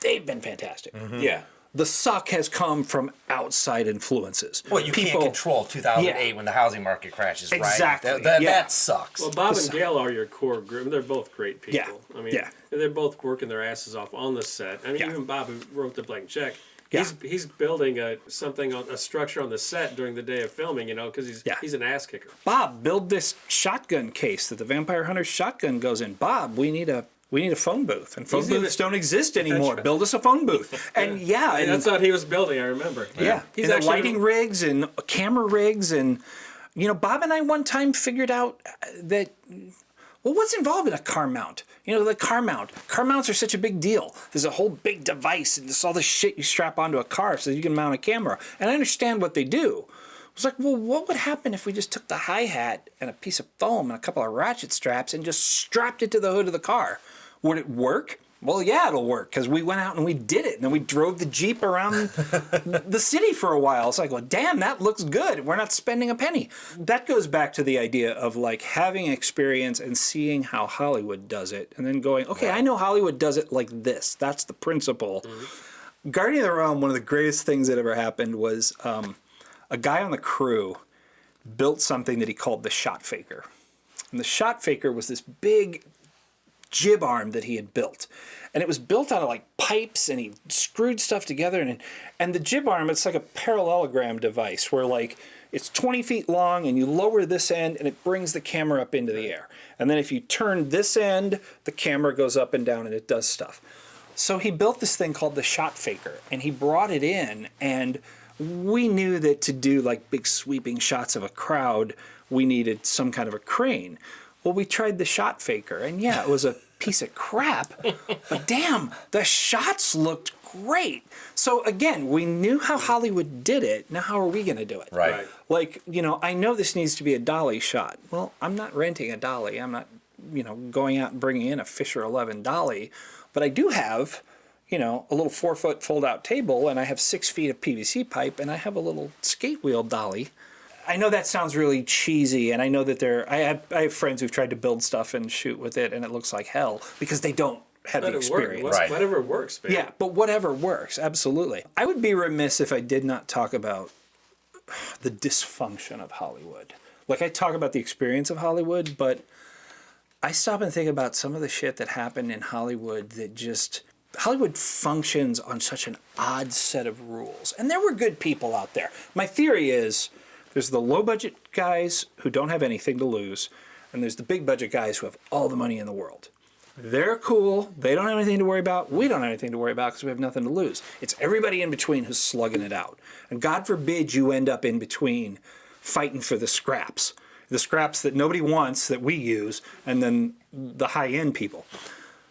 they've been fantastic. Mm-hmm. Yeah. The suck has come from outside influences. Well, you can't control 2008 when the housing market crashes, right? Exactly. That sucks. Well, Bob and Gail are your core group. They're both great people. Yeah. They're both working their asses off on the set. Even Bob, who wrote the blank check, Yeah. He's building a structure on the set during the day of filming, because he's an ass kicker. Bob, build this shotgun case that the vampire hunter's shotgun goes in. Bob, we need a phone booth, and phone booths don't exist anymore. Right. Build us a phone booth. And and that's what he was building. I remember. Yeah, He's and lighting rigs and camera rigs, and Bob and I one time figured out that. Well, what's involved in a car mount? The car mount. Car mounts are such a big deal. There's a whole big device, and there's all this shit you strap onto a car so you can mount a camera. And I understand what they do. I was like, well, what would happen if we just took the hi-hat and a piece of foam and a couple of ratchet straps and just strapped it to the hood of the car? Would it work? Well, yeah, it'll work, because we went out and we did it, and then we drove the Jeep around the city for a while. It's like, well, damn, that looks good. We're not spending a penny. That goes back to the idea of like having experience and seeing how Hollywood does it, and then going, okay, I know Hollywood does it like this. That's the principle. Mm-hmm. Guardian of the Realm, one of the greatest things that ever happened was a guy on the crew built something that he called the shot faker. And the shot faker was this big jib arm that he had built, and it was built out of like pipes, and he screwed stuff together, and the jib arm, it's like a parallelogram device where like it's 20 feet long, and you lower this end and it brings the camera up into the air, and then if you turn this end, the camera goes up and down and it does stuff. So he built this thing called the shot faker, and he brought it in, and we knew that to do like big sweeping shots of a crowd, we needed some kind of a crane. Well, we tried the shot faker, and yeah, it was a piece of crap, but damn, the shots looked great. So again, we knew how Hollywood did it. Now how are we going to do it? Right. Like, I know this needs to be a dolly shot. Well, I'm not renting a dolly. I'm not, going out and bringing in a Fisher 11 dolly, but I do have, a little 4-foot fold-out table, and I have 6 feet of PVC pipe, and I have a little skate wheel dolly. I know that sounds really cheesy, and I know that I have friends who've tried to build stuff and shoot with it, and it looks like hell because they don't have the experience. Right. Whatever works, baby. Yeah, but whatever works, absolutely. I would be remiss if I did not talk about the dysfunction of Hollywood. Like, I talk about the experience of Hollywood, but I stop and think about some of the shit that happened in Hollywood that just... Hollywood functions on such an odd set of rules. And there were good people out there. My theory is... There's the low-budget guys who don't have anything to lose, and there's the big-budget guys who have all the money in the world. They're cool. They don't have anything to worry about. We don't have anything to worry about because we have nothing to lose. It's everybody in between who's slugging it out. And God forbid you end up in between fighting for the scraps that nobody wants that we use, and then the high-end people.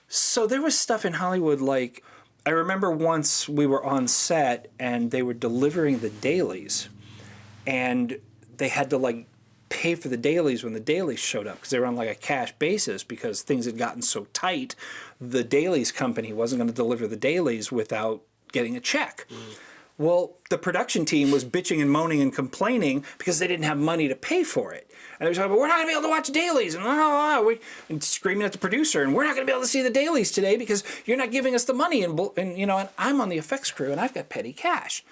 So there was stuff in Hollywood like, I remember once we were on set, and they were delivering the dailies, and they had to like pay for the dailies when the dailies showed up because they were on like a cash basis because things had gotten so tight. The dailies company wasn't going to deliver the dailies without getting a check. Well, the production team was bitching and moaning and complaining because they didn't have money to pay for it. And they were talking about, we're not going to be able to watch dailies, and screaming at the producer, and we're not going to be able to see the dailies today because you're not giving us the money. And I'm on the effects crew, and I've got petty cash.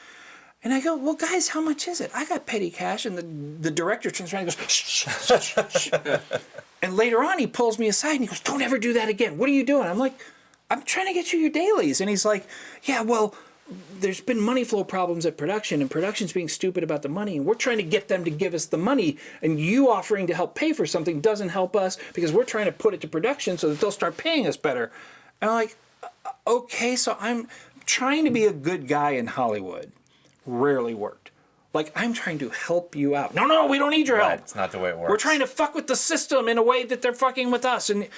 And I go, well, guys, how much is it? I got petty cash. And the director turns around and goes, shh, shh, shh, shh. And later on, he pulls me aside and he goes, don't ever do that again. What are you doing? I'm like, I'm trying to get you your dailies. And he's like, yeah, well, there's been money flow problems at production, and production's being stupid about the money, and we're trying to get them to give us the money, and you offering to help pay for something doesn't help us because we're trying to put it to production so that they'll start paying us better. And I'm like, okay, so I'm trying to be a good guy in Hollywood. Rarely worked. Like, I'm trying to help you out. No, we don't need your help. It's not the way it works. We're trying to fuck with the system in a way that they're fucking with us. And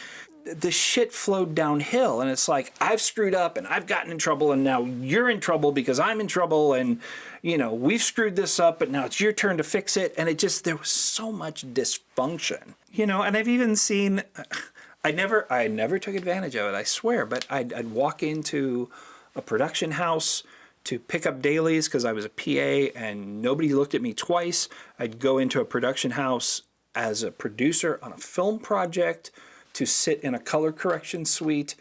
the shit flowed downhill. And it's like, I've screwed up and I've gotten in trouble, and now you're in trouble because I'm in trouble. And, we've screwed this up, but now it's your turn to fix it. And there was so much dysfunction. And I've even seen, I never took advantage of it, I swear, but I'd walk into a production house to pick up dailies because I was a PA and nobody looked at me twice. I'd go into a production house as a producer on a film project to sit in a color correction suite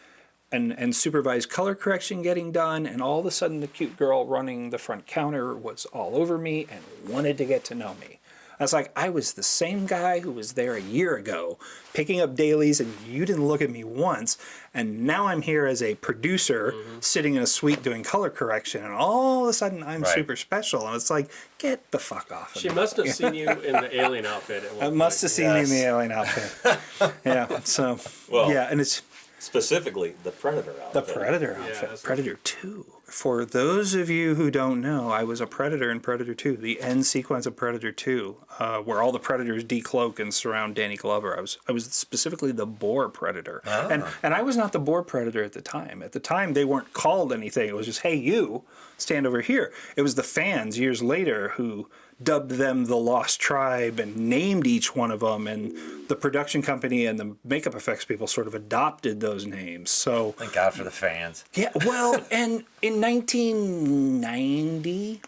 and supervise color correction getting done, and all of a sudden the cute girl running the front counter was all over me and wanted to get to know me. I was like, I was the same guy who was there a year ago picking up dailies, and you didn't look at me once. And now I'm here as a producer sitting in a suite doing color correction, and all of a sudden I'm super special. And it's like, get the fuck off of She me. must have seen you in the alien outfit at one I point. must have seen me in the alien outfit. Yeah, so, Well, yeah, and it's Specifically, the Predator the outfit. Predator Yeah, outfit, that's Predator 2. For those of you who don't know, I was a Predator in Predator 2, the end sequence of Predator 2, where all the Predators decloak and surround Danny Glover. I was specifically the Boar Predator. And I was not the Boar Predator at the time. At the time, they weren't called anything. It was just, hey, you, stand over here. It was the fans years later who dubbed them the Lost Tribe and named each one of them, and the production company and the makeup effects people sort of adopted those names. So Thank God for the fans. yeah, well, and in 1990,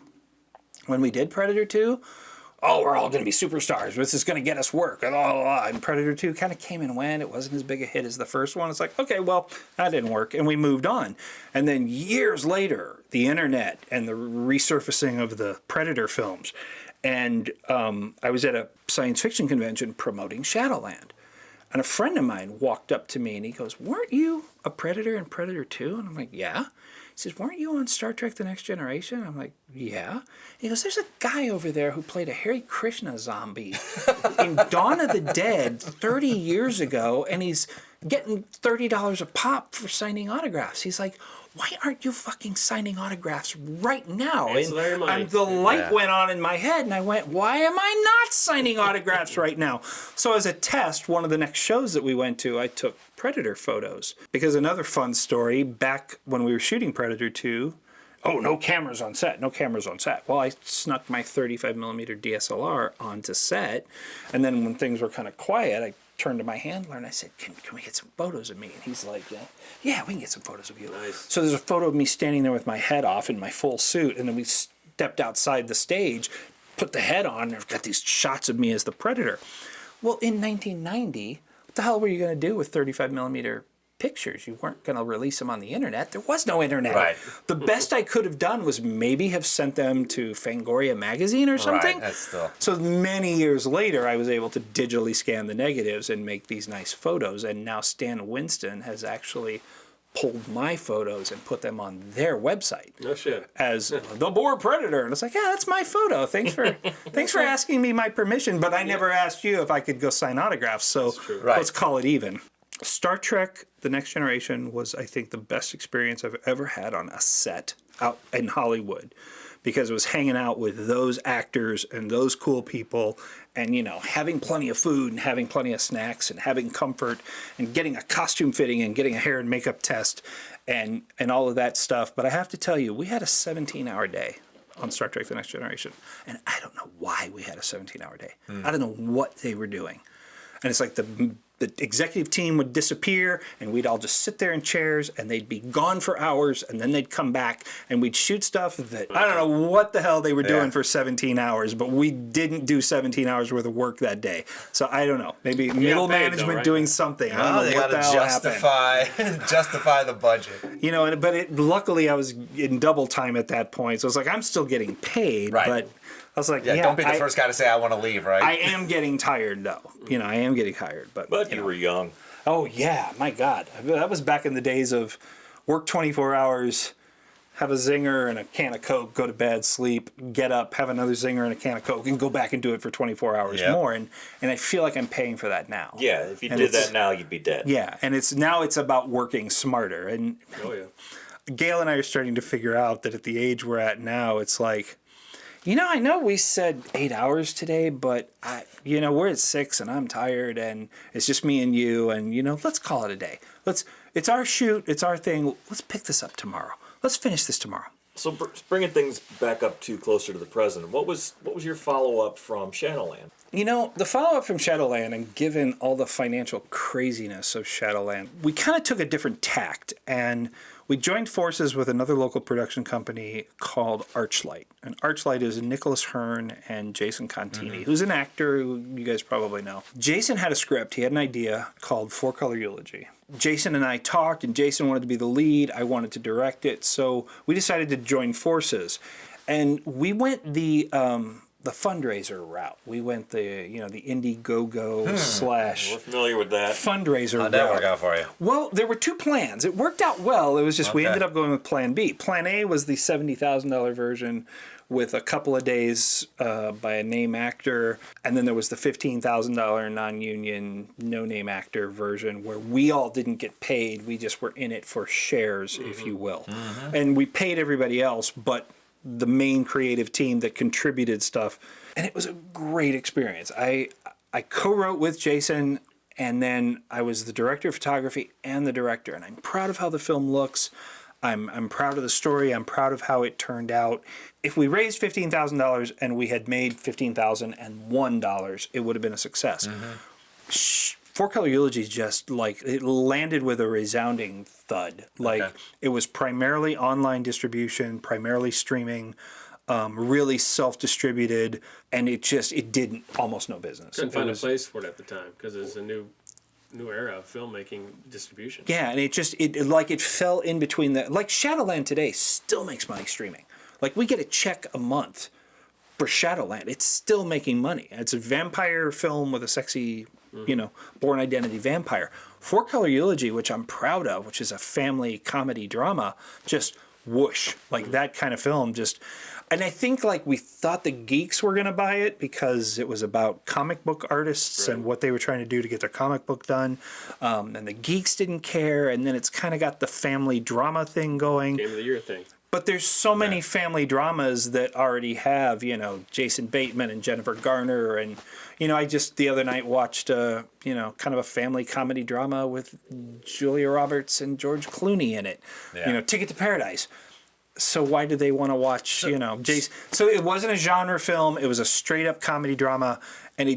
when we did Predator 2, oh, we're all going to be superstars. This is going to get us work. And Predator 2 kind of came and went. It wasn't as big a hit as the first one. It's like, okay, well, that didn't work. And we moved on. And then years later, the internet and the resurfacing of the Predator films. And I was at a science fiction convention promoting Shadowland. And a friend of mine walked up to me and he goes, weren't you a Predator in Predator 2? And I'm like, yeah. He says, weren't you on Star Trek The Next Generation? I'm like, yeah. He goes, there's a guy over there who played a Hare Krishna zombie in Dawn of the Dead 30 years ago, and he's getting $30 a pop for signing autographs. He's like, why aren't you fucking signing autographs right now? It's their money. And the light went on in my head, and I went, why am I not signing autographs right now? So as a test, one of the next shows that we went to, I took Predator photos. Because another fun story, back when we were shooting Predator 2, oh, no cameras on set, no cameras on set. Well, I snuck my 35mm DSLR onto set, and then when things were kind of quiet, I turned to my handler and I said, can we get some photos of me? And he's like, yeah, we can get some photos of you. Nice. So there's a photo of me standing there with my head off in my full suit, and then we stepped outside the stage, put the head on, and I've got these shots of me as the Predator. Well, in 1990, what the hell were you going to do with 35mm pictures? You weren't going to release them on the internet. There was no internet. Right. The best I could have done was maybe have sent them to Fangoria magazine or something. Right, that's still... So many years later, I was able to digitally scan the negatives and make these nice photos. And now Stan Winston has actually pulled my photos and put them on their website No shit. as the Boar Predator. And it's like, yeah, that's my photo. Thanks for asking me my permission, but I never asked you if I could go sign autographs. So Right. let's call it even. Star Trek The Next Generation was, I think, the best experience I've ever had on a set out in Hollywood, because it was hanging out with those actors and those cool people, and, you know, having plenty of food and having plenty of snacks and having comfort and getting a costume fitting and getting a hair and makeup test and all of that stuff. But I have to tell you, we had a 17-hour day on Star Trek The Next Generation, and I don't know why we had a 17-hour day. I don't know what they were doing. And it's like the executive team would disappear, and we'd all just sit there in chairs, and they'd be gone for hours, and then they'd come back, and we'd shoot stuff that I don't know what the hell they were doing for 17 hours, but we didn't do 17 hours worth of work that day. So I don't know. Maybe middle paid, though, management right? doing something. I don't know they what got the to hell happened. justify the budget. You know, but luckily I was in double time at that point, so it's like I'm still getting paid, Right. but I was like, Yeah, don't be the first guy to say I want to leave, right? I am getting tired, though. You know, I am getting tired, but But you were young. oh yeah, my God, that was back in the days of work 24 hours, have a zinger and a can of Coke, go to bed, sleep, get up, have another zinger and a can of Coke, and go back and do it for 24 hours Yep. more. And I feel like I'm paying for that now. Yeah, if you And did it's- that now, you'd be dead. Yeah, and it's about working smarter. And Oh yeah. Gail and I are starting to figure out that at the age we're at now, it's like, you know, I know we said 8 hours today, but we're at 6 and I'm tired and it's just me and you, and let's call it a day. It's our shoot, it's our thing. Let's pick this up tomorrow. Let's finish this tomorrow. So bringing things back up to closer to the present, what was your follow up from Shadowland? You know, the follow-up from Shadowland, and given all the financial craziness of Shadowland, we kind of took a different tact, and we joined forces with another local production company called Archlight. And Archlight is Nicholas Hearn and Jason Contini, who's an actor who you guys probably know. Jason had a script. He had an idea called Four Color Eulogy. Jason and I talked, and Jason wanted to be the lead. I wanted to direct it. So we decided to join forces. And we went the the fundraiser route. We went the Indiegogo slash We're familiar with that. fundraiser How'd that route. work out for you? Well, there were two plans. It worked out well. It was just we Okay. ended up going with Plan B. Plan A was the $70,000 version with a couple of days by a name actor, and then there was the $15,000 non-union, no-name actor version where we all didn't get paid. We just were in it for shares, if you will. And we paid everybody else, but the main creative team that contributed stuff. And it was a great experience. I co-wrote with Jason, and then I was the director of photography and the director. And I'm proud of how the film looks. I'm proud of the story. I'm proud of how it turned out. If we raised $15,000 and we had made $15,001, it would have been a success. Four Color Eulogy just it landed with a resounding thud. It was primarily online distribution, primarily streaming, really self-distributed, and it did almost no business. Couldn't find a place for it at the time because it's a new era of filmmaking distribution. Yeah, and it fell in between Shadowland today still makes money streaming. We get a check a month for Shadowland. It's still making money. It's a vampire film with a sexy, Born Identity vampire. Four Color Eulogy, which I'm proud of, which is a family comedy drama, just whoosh. That kind of film just... And I think we thought the geeks were going to buy it because it was about comic book artists and what they were trying to do to get their comic book done. And the geeks didn't care. And then it's kind of got the family drama thing going. Game of the Year thing. But there's so many family dramas that already have, Jason Bateman and Jennifer Garner. And, I just the other night watched, kind of a family comedy drama with Julia Roberts and George Clooney in it. Yeah. Ticket to Paradise. So why do they want to watch, Jason? So it wasn't a genre film. It was a straight up comedy drama, and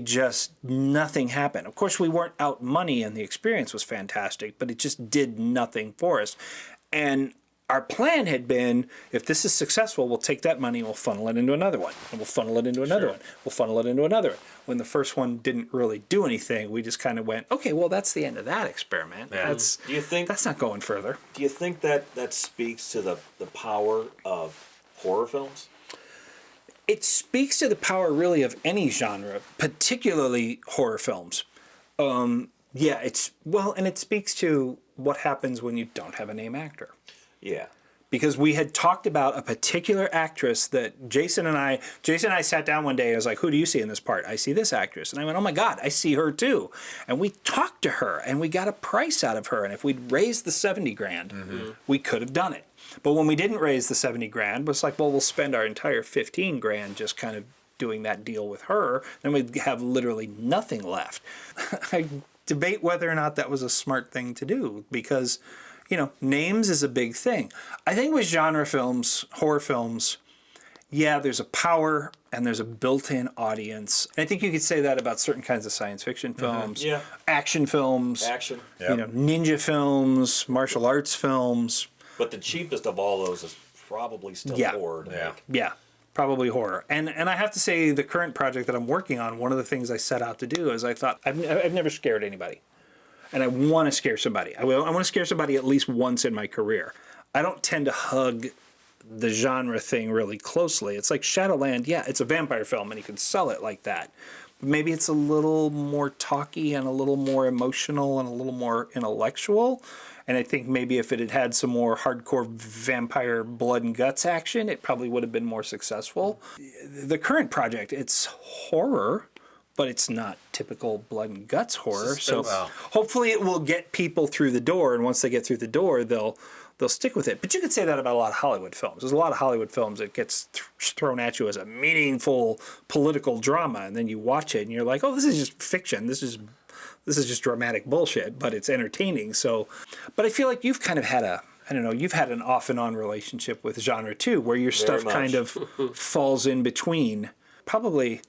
nothing happened. Of course, we weren't out money, and the experience was fantastic, but it just did nothing for us. And our plan had been, if this is successful, we'll take that money and we'll funnel it into another one, and we'll funnel it into another one. We'll funnel it into another one. When the first one didn't really do anything, we just kind of went, okay, well, that's the end of that experiment. Yeah. Do you think That's not going further. Do you think that speaks to the power of horror films? It speaks to the power, really, of any genre, particularly horror films. And it speaks to what happens when you don't have a name actor. Yeah. Because we had talked about a particular actress that Jason and I sat down one day and I was like, who do you see in this part? I see this actress. And I went, oh my God, I see her too. And we talked to her and we got a price out of her. And if we'd raised the $70,000, we could have done it. But when we didn't raise the $70,000, it was like, well, we'll spend our entire $15,000 just kind of doing that deal with her. Then we'd have literally nothing left. I debate whether or not that was a smart thing to do because... names is a big thing. I think with genre films, horror films, there's a power and there's a built-in audience. And I think you could say that about certain kinds of science fiction films, action films, ninja films, martial arts films. But the cheapest of all those is probably still horror. Yeah, probably horror. And I have to say, the current project that I'm working on, one of the things I set out to do is I thought, I've never scared anybody. And I want to scare somebody. I want to scare somebody at least once in my career. I don't tend to hug the genre thing really closely. It's like Shadowland, it's a vampire film, and you can sell it like that. Maybe it's a little more talky and a little more emotional and a little more intellectual. And I think maybe if it had had some more hardcore vampire blood and guts action, it probably would have been more successful. The current project, it's horror, but it's not typical blood and guts horror. So hopefully it will get people through the door, and once they get through the door, they'll stick with it. But you could say that about a lot of Hollywood films. There's a lot of Hollywood films that gets thrown at you as a meaningful political drama, and then you watch it and you're like, oh, this is just fiction. This is just dramatic bullshit, but it's entertaining. So, but I feel like you've kind of had you've had an off and on relationship with genre too, where your stuff kind of falls in between. Probably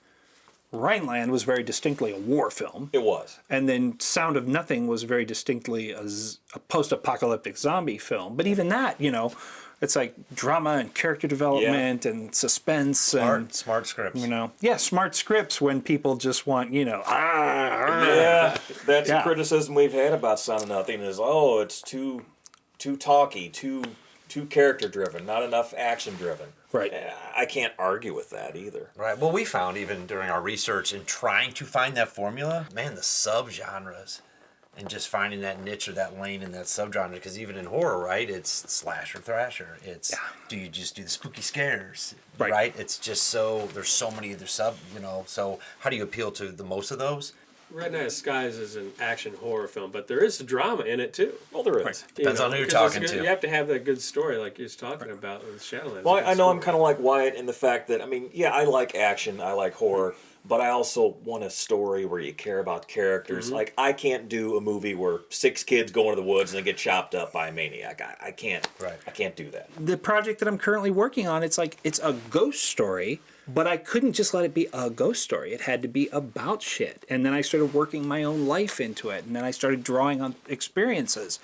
Rhineland was very distinctly a war film. It was. And then Sound of Nothing was very distinctly a post-apocalyptic zombie film. But even that, it's like drama and character development and suspense. Smart scripts. Smart scripts when people just want, That's a criticism we've had about Sound of Nothing is, it's too talky, too too character driven, not enough action driven. Right. I can't argue with that either. Right. Well, we found even during our research and trying to find that formula, man, the subgenres and just finding that niche or that lane in that subgenre. Because even in horror, right, it's slasher, thrasher. It's do you just do the spooky scares, right? It's just so there's so many other So how do you appeal to the most of those? Red Night of Skies is an action horror film, but there is drama in it too. Well, there is. Right. Depends on who you're talking to. You have to have that good story, like you was talking about with Shadowlands. Well, I know I'm kind of like Wyatt in the fact that, I mean, yeah, I like action, I like horror, but I also want a story where you care about characters. Mm-hmm. Like, I can't do a movie where 6 kids go into the woods and they get chopped up by a maniac. I can't. Right. I can't do that. The project that I'm currently working on, it's like it's a ghost story, but I couldn't just let it be a ghost story. It had to be about shit. And then I started working my own life into it, and then I started drawing on experiences.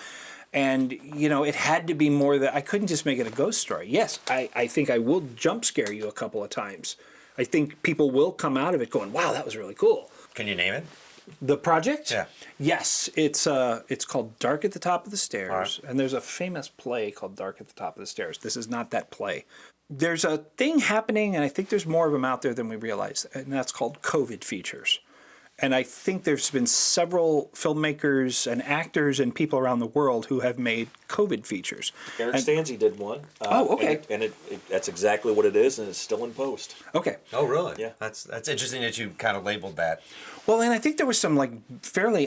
And, it had to be more that I couldn't just make it a ghost story. Yes, I think I will jump scare you a couple of times. I think people will come out of it going, wow, that was really cool. Can you name it? The project? Yeah. Yes, it's called Dark at the Top of the Stairs, and there's a famous play called Dark at the Top of the Stairs. This is not that play. There's a thing happening, and I think there's more of them out there than we realize, and that's called COVID features. And I think there's been several filmmakers and actors and people around the world who have made COVID features. Eric Stanzi did one. Okay. And that's exactly what it is, and it's still in post. Okay. Oh, really? Yeah. That's interesting that you kind of labeled that. Well, and I think there was some I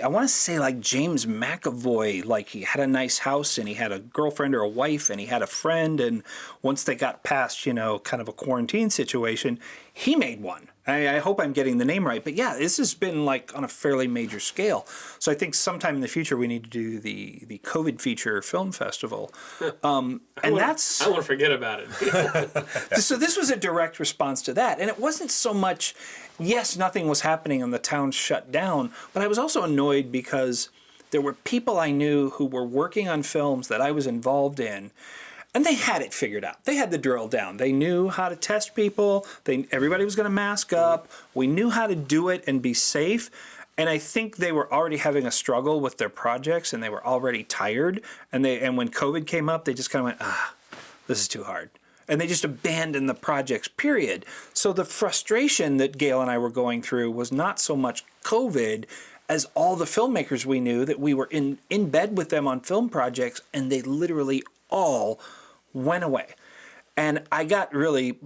want to say James McAvoy, he had a nice house and he had a girlfriend or a wife and he had a friend, and once they got past, kind of a quarantine situation, he made one. I hope I'm getting the name right, but yeah, this has been on a fairly major scale. So I think sometime in the future we need to do the COVID feature film festival, I want to forget about it. So this was a direct response to that, and it wasn't so much. Yes, nothing was happening and the town shut down, but I was also annoyed because there were people I knew who were working on films that I was involved in. And they had it figured out. They had the drill down. They knew how to test people. Everybody was going to mask up. We knew how to do it and be safe. And I think they were already having a struggle with their projects, and they were already tired. And when COVID came up, they just kind of went, this is too hard. And they just abandoned the projects, period. So the frustration that Gail and I were going through was not so much COVID as all the filmmakers we knew that we were in bed with them on film projects, and they literally all went away. And I got really...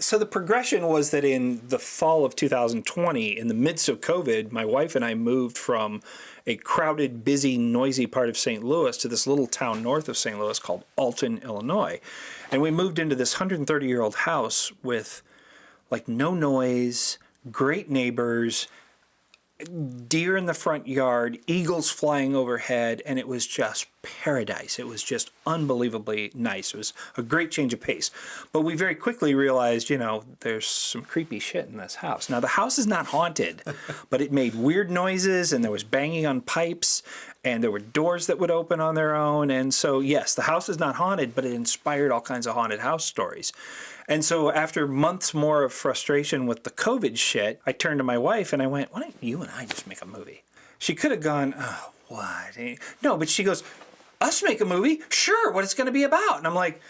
So the progression was that in the fall of 2020, in the midst of COVID, my wife and I moved from a crowded, busy, noisy part of St. Louis to this little town north of St. Louis called Alton, Illinois. And we moved into this 130-year-old house with no noise, great neighbors, deer in the front yard, eagles flying overhead, and it was just paradise. It was just unbelievably nice. It was a great change of pace. But we very quickly realized, there's some creepy shit in this house. Now, the house is not haunted, but it made weird noises, and there was banging on pipes, and there were doors that would open on their own. And so, yes, the house is not haunted, but it inspired all kinds of haunted house stories. And so after months more of frustration with the COVID shit, I turned to my wife and I went, why don't you and I just make a movie? She could have gone, oh, what? No, but she goes, us make a movie? Sure, what it's going to be about. And I'm like,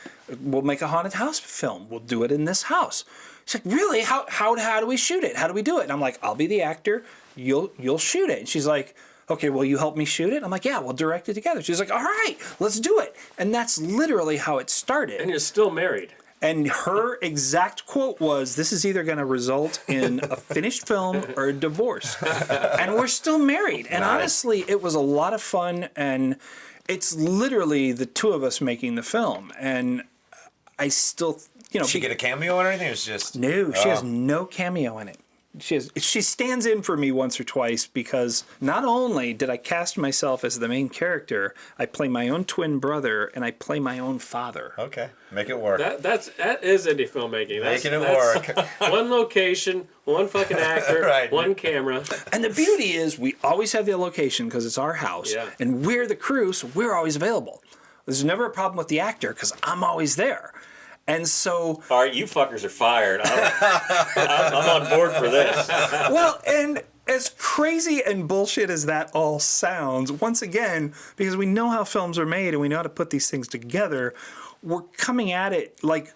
we'll make a haunted house film. We'll do it in this house. She's like, really? How do we shoot it? How do we do it? And I'm like, I'll be the actor. You'll shoot it. And she's like, okay, will you help me shoot it? I'm like, yeah, we'll direct it together. She's like, all right, let's do it. And that's literally how it started. And you're still married. And her exact quote was, this is either going to result in a finished film or a divorce. And we're still married. And honestly, it was a lot of fun. And it's literally the two of us making the film. And I still, Did she get a cameo or anything? It was just... No, she has no cameo in it. She stands in for me once or twice because not only did I cast myself as the main character, I play my own twin brother and I play my own father. Okay, make it work. That is indie filmmaking. Making it work. One location, one fucking actor, Right. one camera. And the beauty is we always have the location because it's our house. Yeah. And we're the crew, so we're always available. There's never a problem with the actor because I'm always there. And so... All right, you fuckers are fired. I'm on board for this. Well, and as crazy and bullshit as that all sounds, once again, because we know how films are made and we know how to put these things together, we're coming at it like,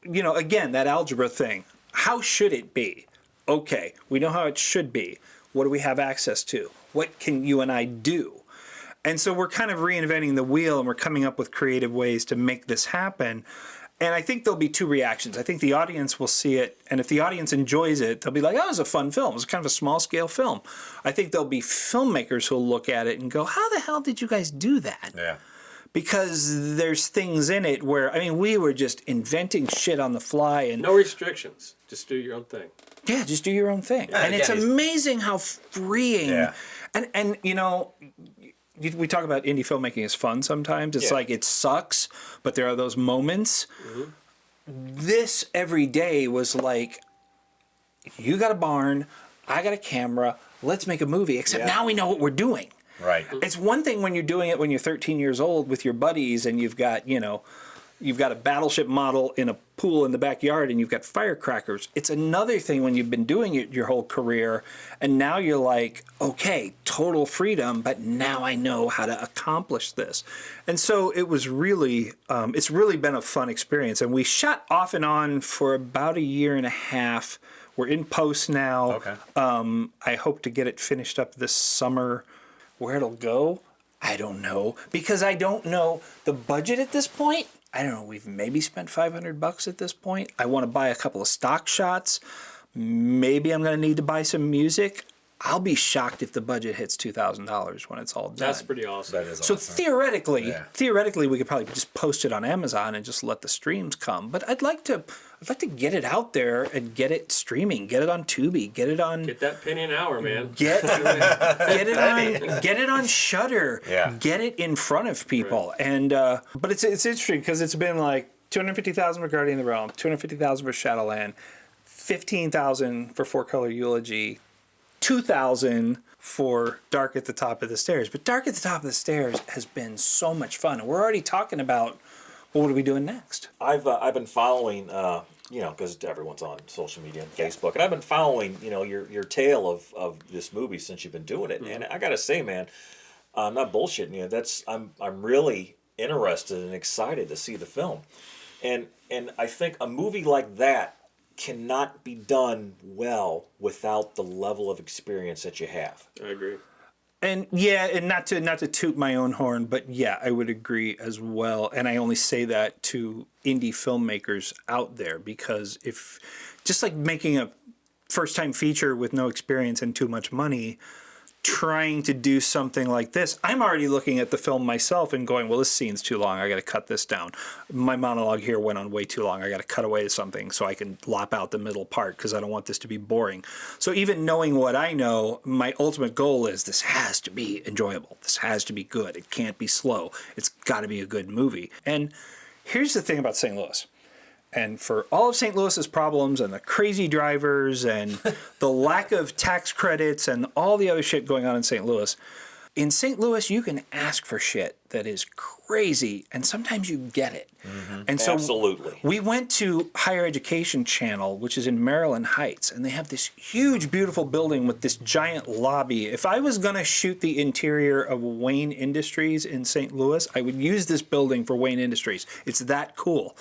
you know, again, that algebra thing. How should it be? Okay, we know how it should be. What do we have access to? What can you and I do? And so we're kind of reinventing the wheel, and we're coming up with creative ways to make this happen. And I think there'll be two reactions. I think the audience will see it, and if the audience enjoys it, they'll be like, oh, it was a fun film. It was kind of a small-scale film. I think there'll be filmmakers who'll look at it and go, how the hell did you guys do that? Yeah. Because there's things in it where, I mean, we were just inventing shit on the fly. And No restrictions. Just do your own thing. yeah, just do your own thing. Yeah, and it's amazing how freeing. Yeah. And you know, we talk about indie filmmaking as fun sometimes. It's like it sucks, but there are those moments. This every day was like, you got a barn, I got a camera, let's make a movie. Except now we know what we're doing. Right. It's one thing when you're doing it when you're 13 years old with your buddies and you've got, you know, you've got a battleship model in a pool in the backyard and you've got firecrackers. It's another thing when you've been doing it your whole career and now you're like, okay, total freedom, but now I know how to accomplish this. And so it was really, it's really been a fun experience. And we shot off and on for about a year and a half. We're in post now. Okay. I hope to get it finished up this summer. Where it'll go, I don't know, because I don't know the budget at this point. I don't know. We've maybe spent $500 at this point. I want to buy a couple of stock shots. Maybe I'm going to need to buy some music. I'll be shocked if the budget hits $2,000 when it's all done. That's pretty awesome. That is So awesome. theoretically, we could probably just post it on Amazon and just let the streams come. But I'd like to get it out there and get it streaming, get it on Tubi, get it on. Get that penny an hour, man. Get it on Shudder. Yeah. Get it in front of people. Right. And but it's interesting because it's been like $250,000 for Guardian of the Realm, $250,000 for Shadowland, $15,000 for Four Color Eulogy, $2,000 for Dark at the Top of the Stairs. But Dark at the Top of the Stairs has been so much fun. And we're already talking about, well, what are we doing next? I've been following, you know, because everyone's on social media and Facebook, and I've been following, you know, your tale of this movie since you've been doing it. And I gotta say, man, I'm not bullshitting you. I'm really interested and excited to see the film, and I think a movie like that cannot be done well without the level of experience that you have. I agree. And yeah, and not to toot my own horn, but yeah, I would agree as well. And I only say that to indie filmmakers out there because if just like making a first time feature with no experience and too much money, trying to do something like this, I'm already looking at the film myself and going, well, this scene's too long. I got to cut this down. My monologue here went on way too long. I got to cut away something so I can lop out the middle part because I don't want this to be boring. So even knowing what I know, my ultimate goal is this has to be enjoyable. This has to be good. It can't be slow. It's got to be a good movie. And here's the thing about St. Louis. And for all of St. Louis's problems and the crazy drivers and the lack of tax credits and all the other shit going on in St. Louis you can ask for shit that is crazy and sometimes you get it. And so Absolutely. we went to Higher Education Channel, which is in Maryland Heights, and they have this huge, beautiful building with this giant lobby. If I was going to shoot the interior of Wayne Industries in St. Louis, I would use this building for Wayne Industries. It's that cool.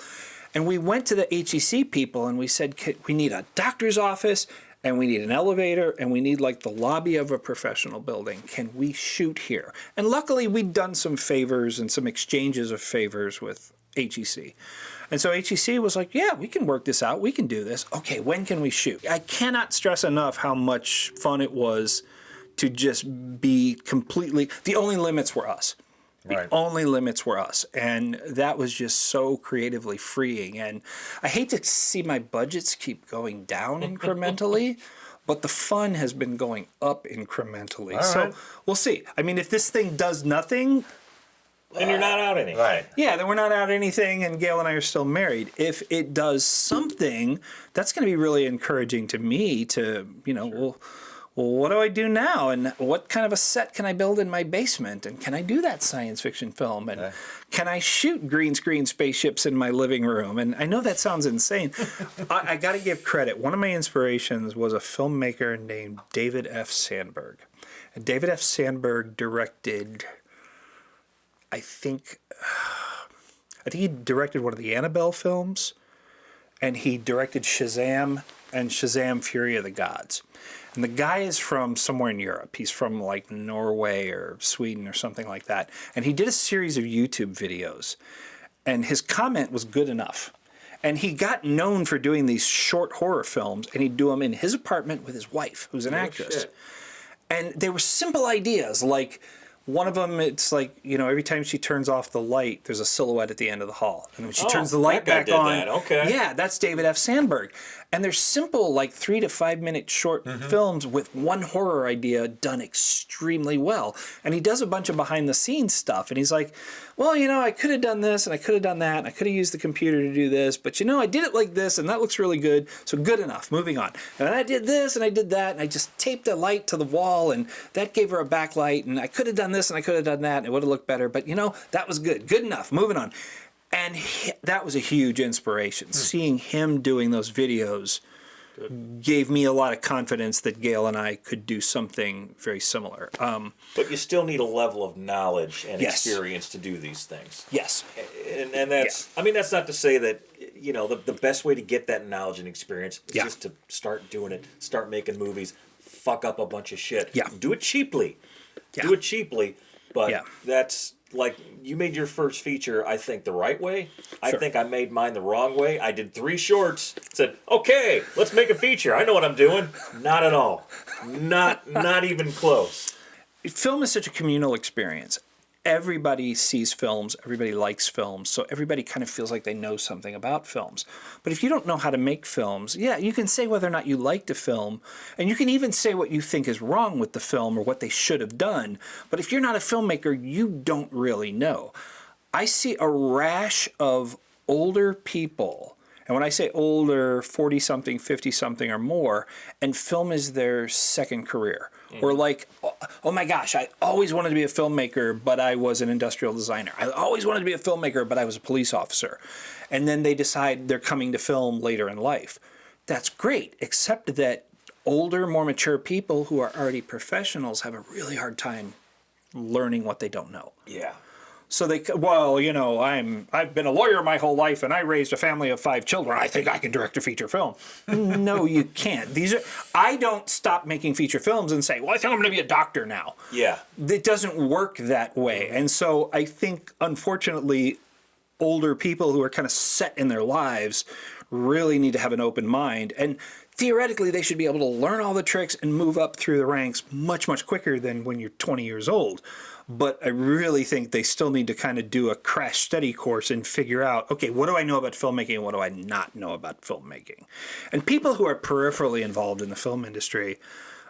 And we went to the HEC people and we said, we need a doctor's office and we need an elevator and we need like the lobby of a professional building. Can we shoot here? And luckily we'd done some favors and some exchanges of favors with HEC. And so HEC was like, yeah, we can work this out. We can do this. Okay, when can we shoot? I cannot stress enough how much fun it was to just be completely, the only limits were us. The only limits were us. And that was just so creatively freeing. And I hate to see my budgets keep going down incrementally, but the fun has been going up incrementally. So we'll see. I mean, if this thing does nothing, And you're not out any. Right. yeah, then we're not out anything and Gail and I are still married. If it does something, that's going to be really encouraging to me to, you know, well, what do I do now? And what kind of a set can I build in my basement? And can I do that science fiction film? And can I shoot green screen spaceships in my living room? And I know that sounds insane. I got to give credit. One of my inspirations was a filmmaker named David F. Sandberg. And David F. Sandberg directed, I think I think he directed one of the Annabelle films, and he directed Shazam and Shazam Fury of the Gods. And the guy is from somewhere in Europe. He's from like Norway or Sweden or something like that. And he did a series of YouTube videos. And his comment was good enough. And he got known for doing these short horror films, and he'd do them in his apartment with his wife, who's an actress. Shit. And they were simple ideas, like one of them, it's like, you know, every time she turns off the light, there's a silhouette at the end of the hall. And when she turns the light that guy back did on, that. Okay. yeah, that's David F. Sandberg. And they're simple, like 3 to 5 minute short films with one horror idea done extremely well. And he does a bunch of behind the scenes stuff. And he's like, well, you know, I could have done this and I could have done that and I could have used the computer to do this, but you know, I did it like this and that looks really good. So good enough, moving on. And I did this and I did that and I just taped the light to the wall and that gave her a backlight and I could have done this and I could have done that and it would have looked better. But you know, that was good. Good enough. Moving on. And that was a huge inspiration. Seeing him doing those videos gave me a lot of confidence that Gail and I could do something very similar. But you still need a level of knowledge and Yes. experience to do these things. Yes. And that's, I mean, that's not to say that, you know, the best way to get that knowledge and experience is Yeah. just to start doing it, start making movies, fuck up a bunch of shit. Yeah. Do it cheaply. Yeah. Do it cheaply. But Yeah. that's like, you made your first feature, I think, the right way. I Sure. think I made mine the wrong way. I did 3 shorts, said, okay, let's make a feature. I know what I'm doing. Not at all. Not even close. Film is such a communal experience. Everybody sees films, everybody likes films, so everybody kind of feels like they know something about films. But if you don't know how to make films, yeah, you can say whether or not you liked a film, and you can even say what you think is wrong with the film or what they should have done. But if you're not a filmmaker, you don't really know. I see a rash of older people, and when I say older, 40-something, 50-something or more, and film is their second career. Or like, oh my gosh, I always wanted to be a filmmaker, but I was an industrial designer. I always wanted to be a filmmaker, but I was a police officer. And then they decide they're coming to film later in life. That's great, except that older, more mature people who are already professionals have a really hard time learning what they don't know. Yeah. So they, well, you know, I've been a lawyer my whole life and I raised a family of 5 children. I think I can direct a feature film. No, you can't. I don't stop making feature films and say, well, I think I'm going to be a doctor now. Yeah. It doesn't work that way. And so I think, unfortunately, older people who are kind of set in their lives really need to have an open mind. And theoretically, they should be able to learn all the tricks and move up through the ranks much, much quicker than when you're 20 years old. But I really think they still need to kind of do a crash study course and figure out, okay, what do I know about filmmaking and what do I not know about filmmaking? And people who are peripherally involved in the film industry,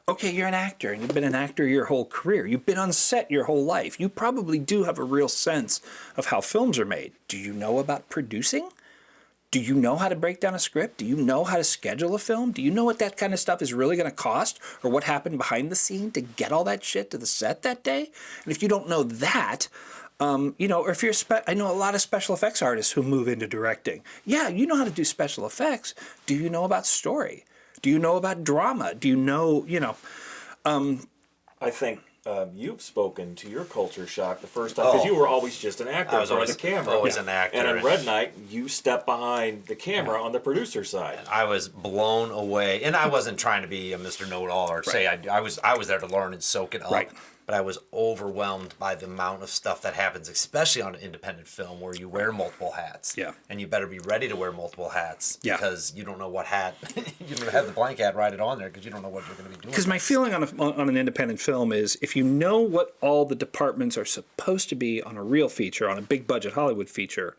okay, you're an actor and you've been an actor your whole career. You've been on set your whole life. You probably do have a real sense of how films are made. Do you know about producing? Do you know how to break down a script? Do you know how to schedule a film? Do you know what that kind of stuff is really going to cost? Or what happened behind the scene to get all that shit to the set that day? And if you don't know that, you know, or if you're, I know a lot of special effects artists who move into directing. Yeah, you know how to do special effects. Do you know about story? Do you know about drama? Do you know, you know? I think you've spoken to your culture shock the first time because you were always just an actor in front of the camera. Always an actor. And on Red Night, you stepped behind the camera on the producer side. I was blown away, and I wasn't trying to be a Mr. Know-It-All or say I was there to learn and soak it up. Right. But I was overwhelmed by the amount of stuff that happens, especially on an independent film where you wear multiple hats. Yeah. And you better be ready to wear multiple hats because you don't know what hat. You don't have the blank hat, write it on there because you don't know what you're going to be doing. Because my feeling on an independent film is if you know what all the departments are supposed to be on a real feature, on a big budget Hollywood feature,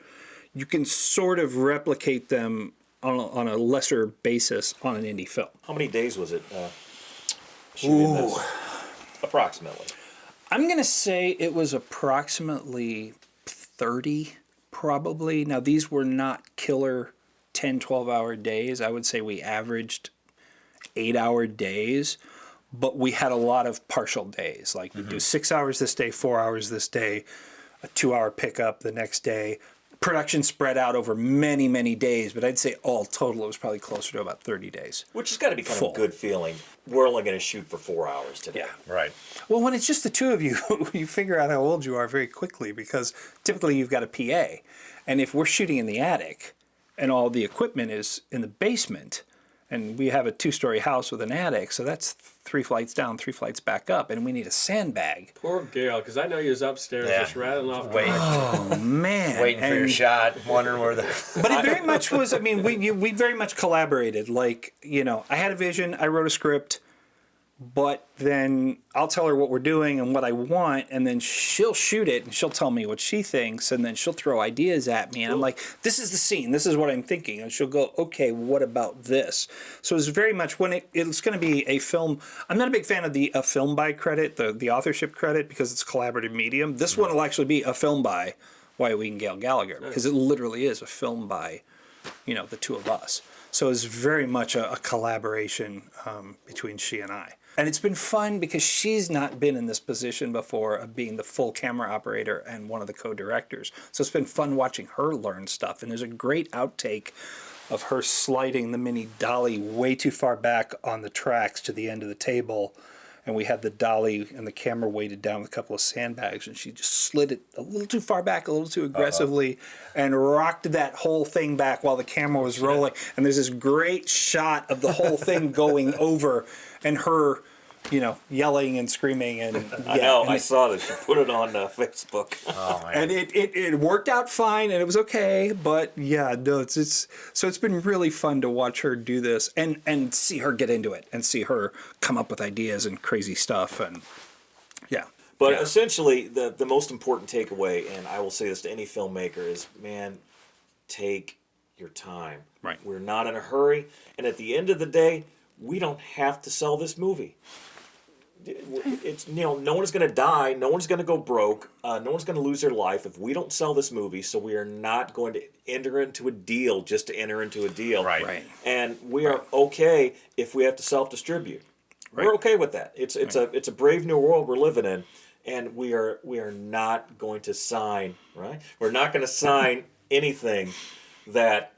you can sort of replicate them on a lesser basis on an indie film. How many days was it shooting this? Approximately. I'm going to say it was approximately 30, probably. Now, these were not killer 10, 12-hour days. I would say we averaged 8-hour days, but we had a lot of partial days. Like, we'd do 6 hours this day, 4 hours this day, a 2-hour pickup the next day. production spread out over many, many days, but I'd say all total it was probably closer to about 30 days. Which has got to be kind Full. of a good feeling. We're only going to shoot for 4 hours today. Yeah. Right. Well, when it's just the two of you, you figure out how old you are very quickly because typically you've got a PA. And if we're shooting in the attic and all the equipment is in the basement, and we have a 2-story house with an attic, so that's 3 flights down, 3 flights back up, and we need a sandbag. Poor Gail, because I know you was upstairs Yeah. just rattling off. Wait. Oh, man. Waiting for your And- shot, wondering where the. But it very much was, I mean, we very much collaborated. Like, you know, I had a vision, I wrote a script, but then I'll tell her what we're doing and what I want, and then she'll shoot it and she'll tell me what she thinks, and then she'll throw ideas at me. And I'm like, this is the scene, this is what I'm thinking. And she'll go, okay, what about this? So it's very much when it's going to be a film. I'm not a big fan of the film by credit, the authorship credit, because it's a collaborative medium. This one will actually be a film by Wyatt Weed and Gail Gallagher, because it literally is a film by, you know, the two of us. So it's very much a collaboration between she and I. And it's been fun because she's not been in this position before of being the full camera operator and one of the co-directors. So it's been fun watching her learn stuff. And there's a great outtake of her sliding the mini dolly way too far back on the tracks to the end of the table. And we had the dolly and the camera weighted down with a couple of sandbags, and she just slid it a little too far back, a little too aggressively, and rocked that whole thing back while the camera was rolling. And there's this great shot of the whole thing going over, and her, you know, yelling and screaming. And I know, I saw this. She put it on Facebook. Oh, man. and it worked out fine, and it was okay. But yeah, no, it's so it's been really fun to watch her do this and see her get into it and see her come up with ideas and crazy stuff. And yeah. But Yeah. essentially, the most important takeaway, and I will say this to any filmmaker, is, man, take your time. Right. We're not in a hurry. And at the end of the day, we don't have to sell this movie. It's, you know, no one's going to die. No one's going to go broke. No one's going to lose their life if we don't sell this movie. So we are not going to enter into a deal just to enter into a deal. Right. And we are okay if we have to self-distribute. Right. We're okay with that. It's a brave new world we're living in, and we are not going to sign. Right. We're not going to sign anything that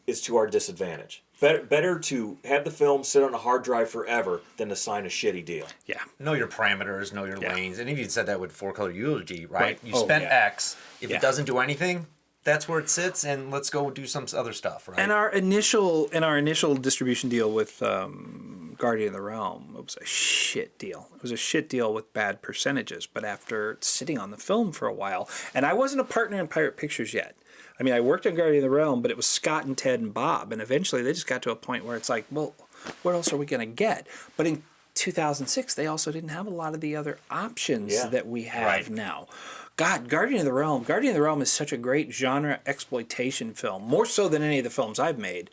is to our disadvantage. Better to have the film sit on a hard drive forever than to sign a shitty deal. Yeah. Know your parameters, know your Yeah. lanes. And even you said that with 4-Color Eulogy, right? Right. You Oh, spent yeah. X. If Yeah. it doesn't do anything, that's where it sits, and let's go do some other stuff, right? And our initial distribution deal with Guardian of the Realm, it was a shit deal. It was a shit deal with bad percentages. But after sitting on the film for a while, and I wasn't a partner in Pirate Pictures yet. I mean, I worked on Guardian of the Realm, but it was Scott and Ted and Bob, and eventually they just got to a point where it's like, well, what else are we going to get? But in 2006, they also didn't have a lot of the other options Yeah. that we have Right. now. God, Guardian of the Realm is such a great genre exploitation film, more so than any of the films I've made,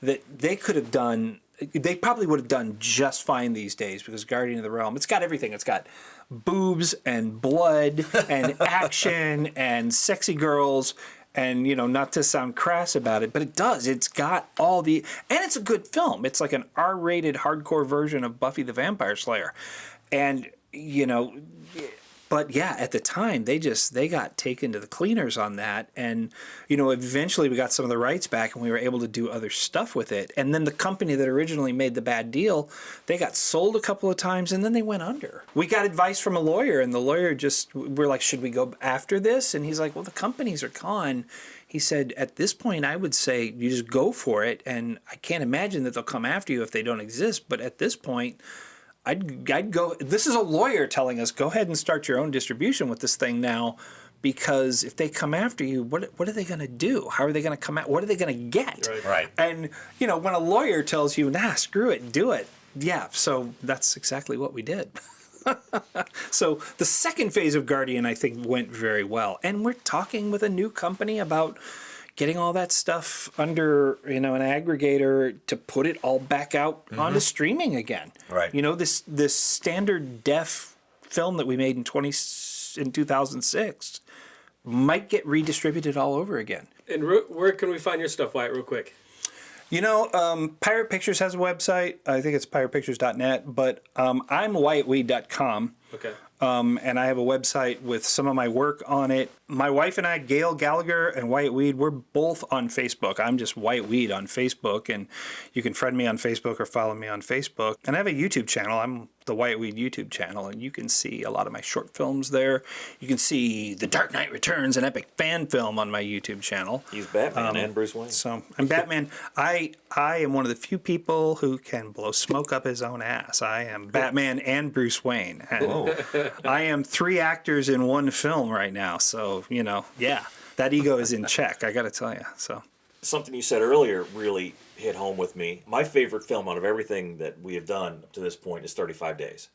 that they could have done. They probably would have done just fine these days because Guardian of the Realm, it's got everything. It's got boobs and blood and action and sexy girls. And, you know, not to sound crass about it, but it does. It's got all the... And it's a good film. It's like an R-rated hardcore version of Buffy the Vampire Slayer. And, you know... But yeah, at the time, they got taken to the cleaners on that. And, you know, eventually we got some of the rights back and we were able to do other stuff with it. And then the company that originally made the bad deal, they got sold a couple of times and then they went under. We got advice from a lawyer, and the lawyer we're like, should we go after this? And he's like, well, the companies are gone. He said, at this point, I would say you just go for it. And I can't imagine that they'll come after you if they don't exist. But at this point... I'd go. This is a lawyer telling us, go ahead and start your own distribution with this thing now, because if they come after you, what are they going to do? How are they going to come out? What are they going to get? Right. And you know, when a lawyer tells you, nah, screw it, do it. Yeah. So that's exactly what we did. So the second phase of Guardian, I think, went very well, and we're talking with a new company about getting all that stuff under, you know, an aggregator to put it all back out onto streaming again. Right. You know, this standard def film that we made in 2006 might get redistributed all over again. And where can we find your stuff, Wyatt, real quick? You know, Pirate Pictures has a website. I think it's piratepictures.net, but I'm wyattweed.com. Okay. And I have a website with some of my work on it. My wife and I, Gail Gallagher and Wyatt Weed, we're both on Facebook. I'm just Wyatt Weed on Facebook, and you can friend me on Facebook or follow me on Facebook. And I have a YouTube channel. I'm the Wyatt Weed YouTube channel, and you can see a lot of my short films there. You can see The Dark Knight Returns, an epic fan film, on my YouTube channel. He's Batman and Bruce Wayne. So I'm Batman. I am one of the few people who can blow smoke up his own ass. I am Batman and Bruce Wayne. And I am 3 actors in one film right now. So, yeah, that ego is in check, I got to tell you. So Something you said earlier really hit home with me. My favorite film out of everything that we have done up to this point is 35 Days.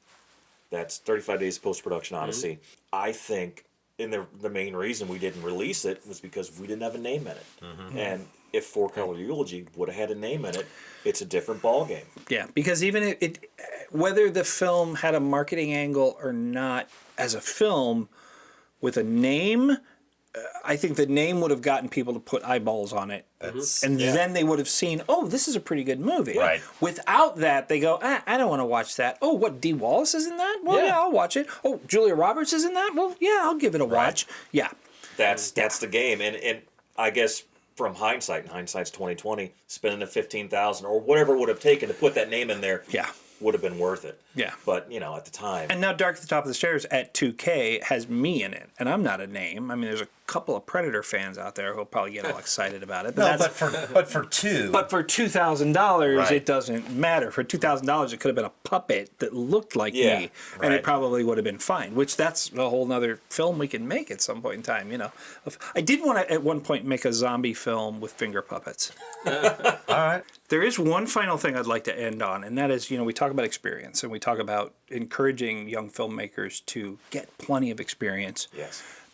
That's 35 Days Post-Production Odyssey. I think the main reason we didn't release it was because we didn't have a name in it. And if Four Color Eulogy would have had a name in it, it's a different ballgame. yeah, because even whether the film had a marketing angle or not, as a film with a name, I think the name would have gotten people to put eyeballs on it. Then they would have seen, oh, this is a pretty good movie. Right. Without that, they go, I don't want to watch that. Oh, what, Dee Wallace is in that? Well, yeah, I'll watch it. Oh, Julia Roberts is in that? Well, yeah, I'll give it a watch. Yeah. That's the game. And I guess from hindsight's 2020, spending the $15,000 or whatever it would have taken to put that name in there would have been worth it. Yeah. But, at the time. And now Dark at the Top of the Stairs at 2K has me in it, and I'm not a name. I mean, there's a couple of Predator fans out there who'll probably get all excited about it. But for $2,000, it doesn't matter. For $2,000, it could have been a puppet that looked like me, and it probably would have been fine. Which that's a whole other film we can make at some point in time. I did want to at one point make a zombie film with finger puppets. All right. There is one final thing I'd like to end on, and that is, we talk about experience, and we talk about encouraging young filmmakers to get plenty of experience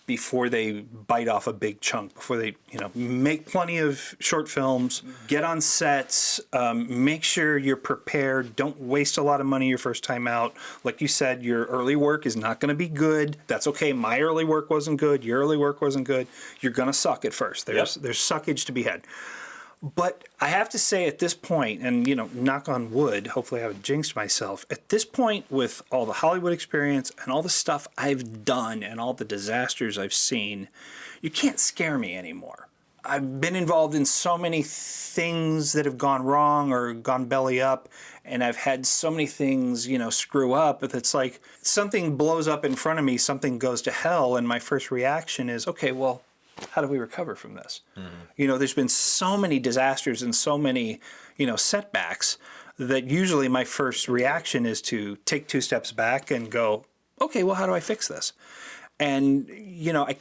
before they bite off a big chunk, before they, make plenty of short films, get on sets, make sure you're prepared, don't waste a lot of money your first time out. Like you said, your early work is not going to be good. That's okay. My early work wasn't good. Your early work wasn't good. You're going to suck at first. There's suckage to be had. But I have to say at this point, and knock on wood, hopefully I haven't jinxed myself, at this point with all the Hollywood experience and all the stuff I've done and all the disasters I've seen, you can't scare me anymore. I've been involved in so many things that have gone wrong or gone belly up, and I've had so many things, screw up. It's like something blows up in front of me, something goes to hell, and my first reaction is, okay, well, how do we recover from this? There's been so many disasters and so many, setbacks that usually my first reaction is to take 2 steps back and go, okay, well, how do I fix this? And, I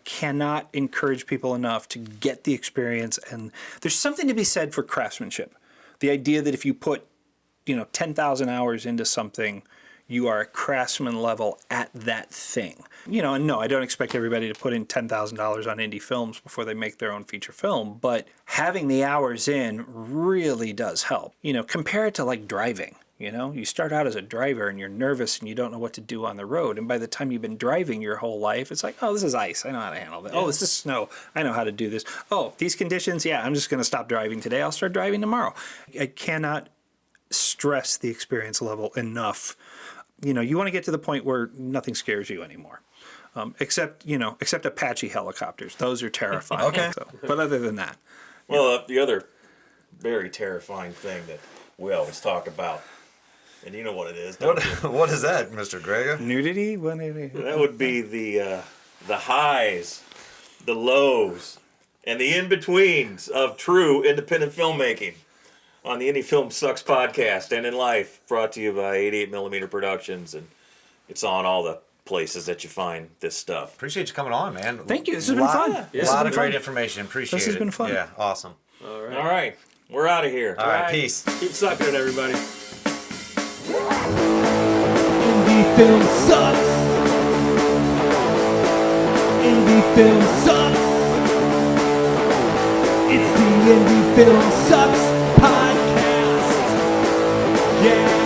cannot encourage people enough to get the experience. And there's something to be said for craftsmanship. The idea that if you put, 10,000 hours into something, you are a craftsman level at that thing. And no, I don't expect everybody to put in $10,000 on indie films before they make their own feature film, but having the hours in really does help. Compare it to like driving. You start out as a driver and you're nervous and you don't know what to do on the road. And by the time you've been driving your whole life, it's like, oh, this is ice. I know how to handle that. Oh, this is snow. I know how to do this. Oh, these conditions. Yeah, I'm just going to stop driving today. I'll start driving tomorrow. I cannot stress the experience level enough. You want to get to the point where nothing scares you anymore. Except Apache helicopters. Those are terrifying. Okay. But other than that. Well, the other very terrifying thing that we always talk about, and you know what it is, don't you? What is that, Mr. Gregor? Nudity? That would be the highs, the lows, and the in-betweens of true independent filmmaking on the Indie Film Sucks podcast and in life, brought to you by 88mm Productions, and it's on all the places that you find this stuff. Appreciate you coming on, man. Thank you. This has been fun. A lot of great information. Appreciate it. This has been fun. Yeah, awesome. All right. We're out of here. All right, peace. Keep sucking it, everybody. Indie film sucks. Indie film sucks. It's the Indie Film Sucks podcast. Yeah.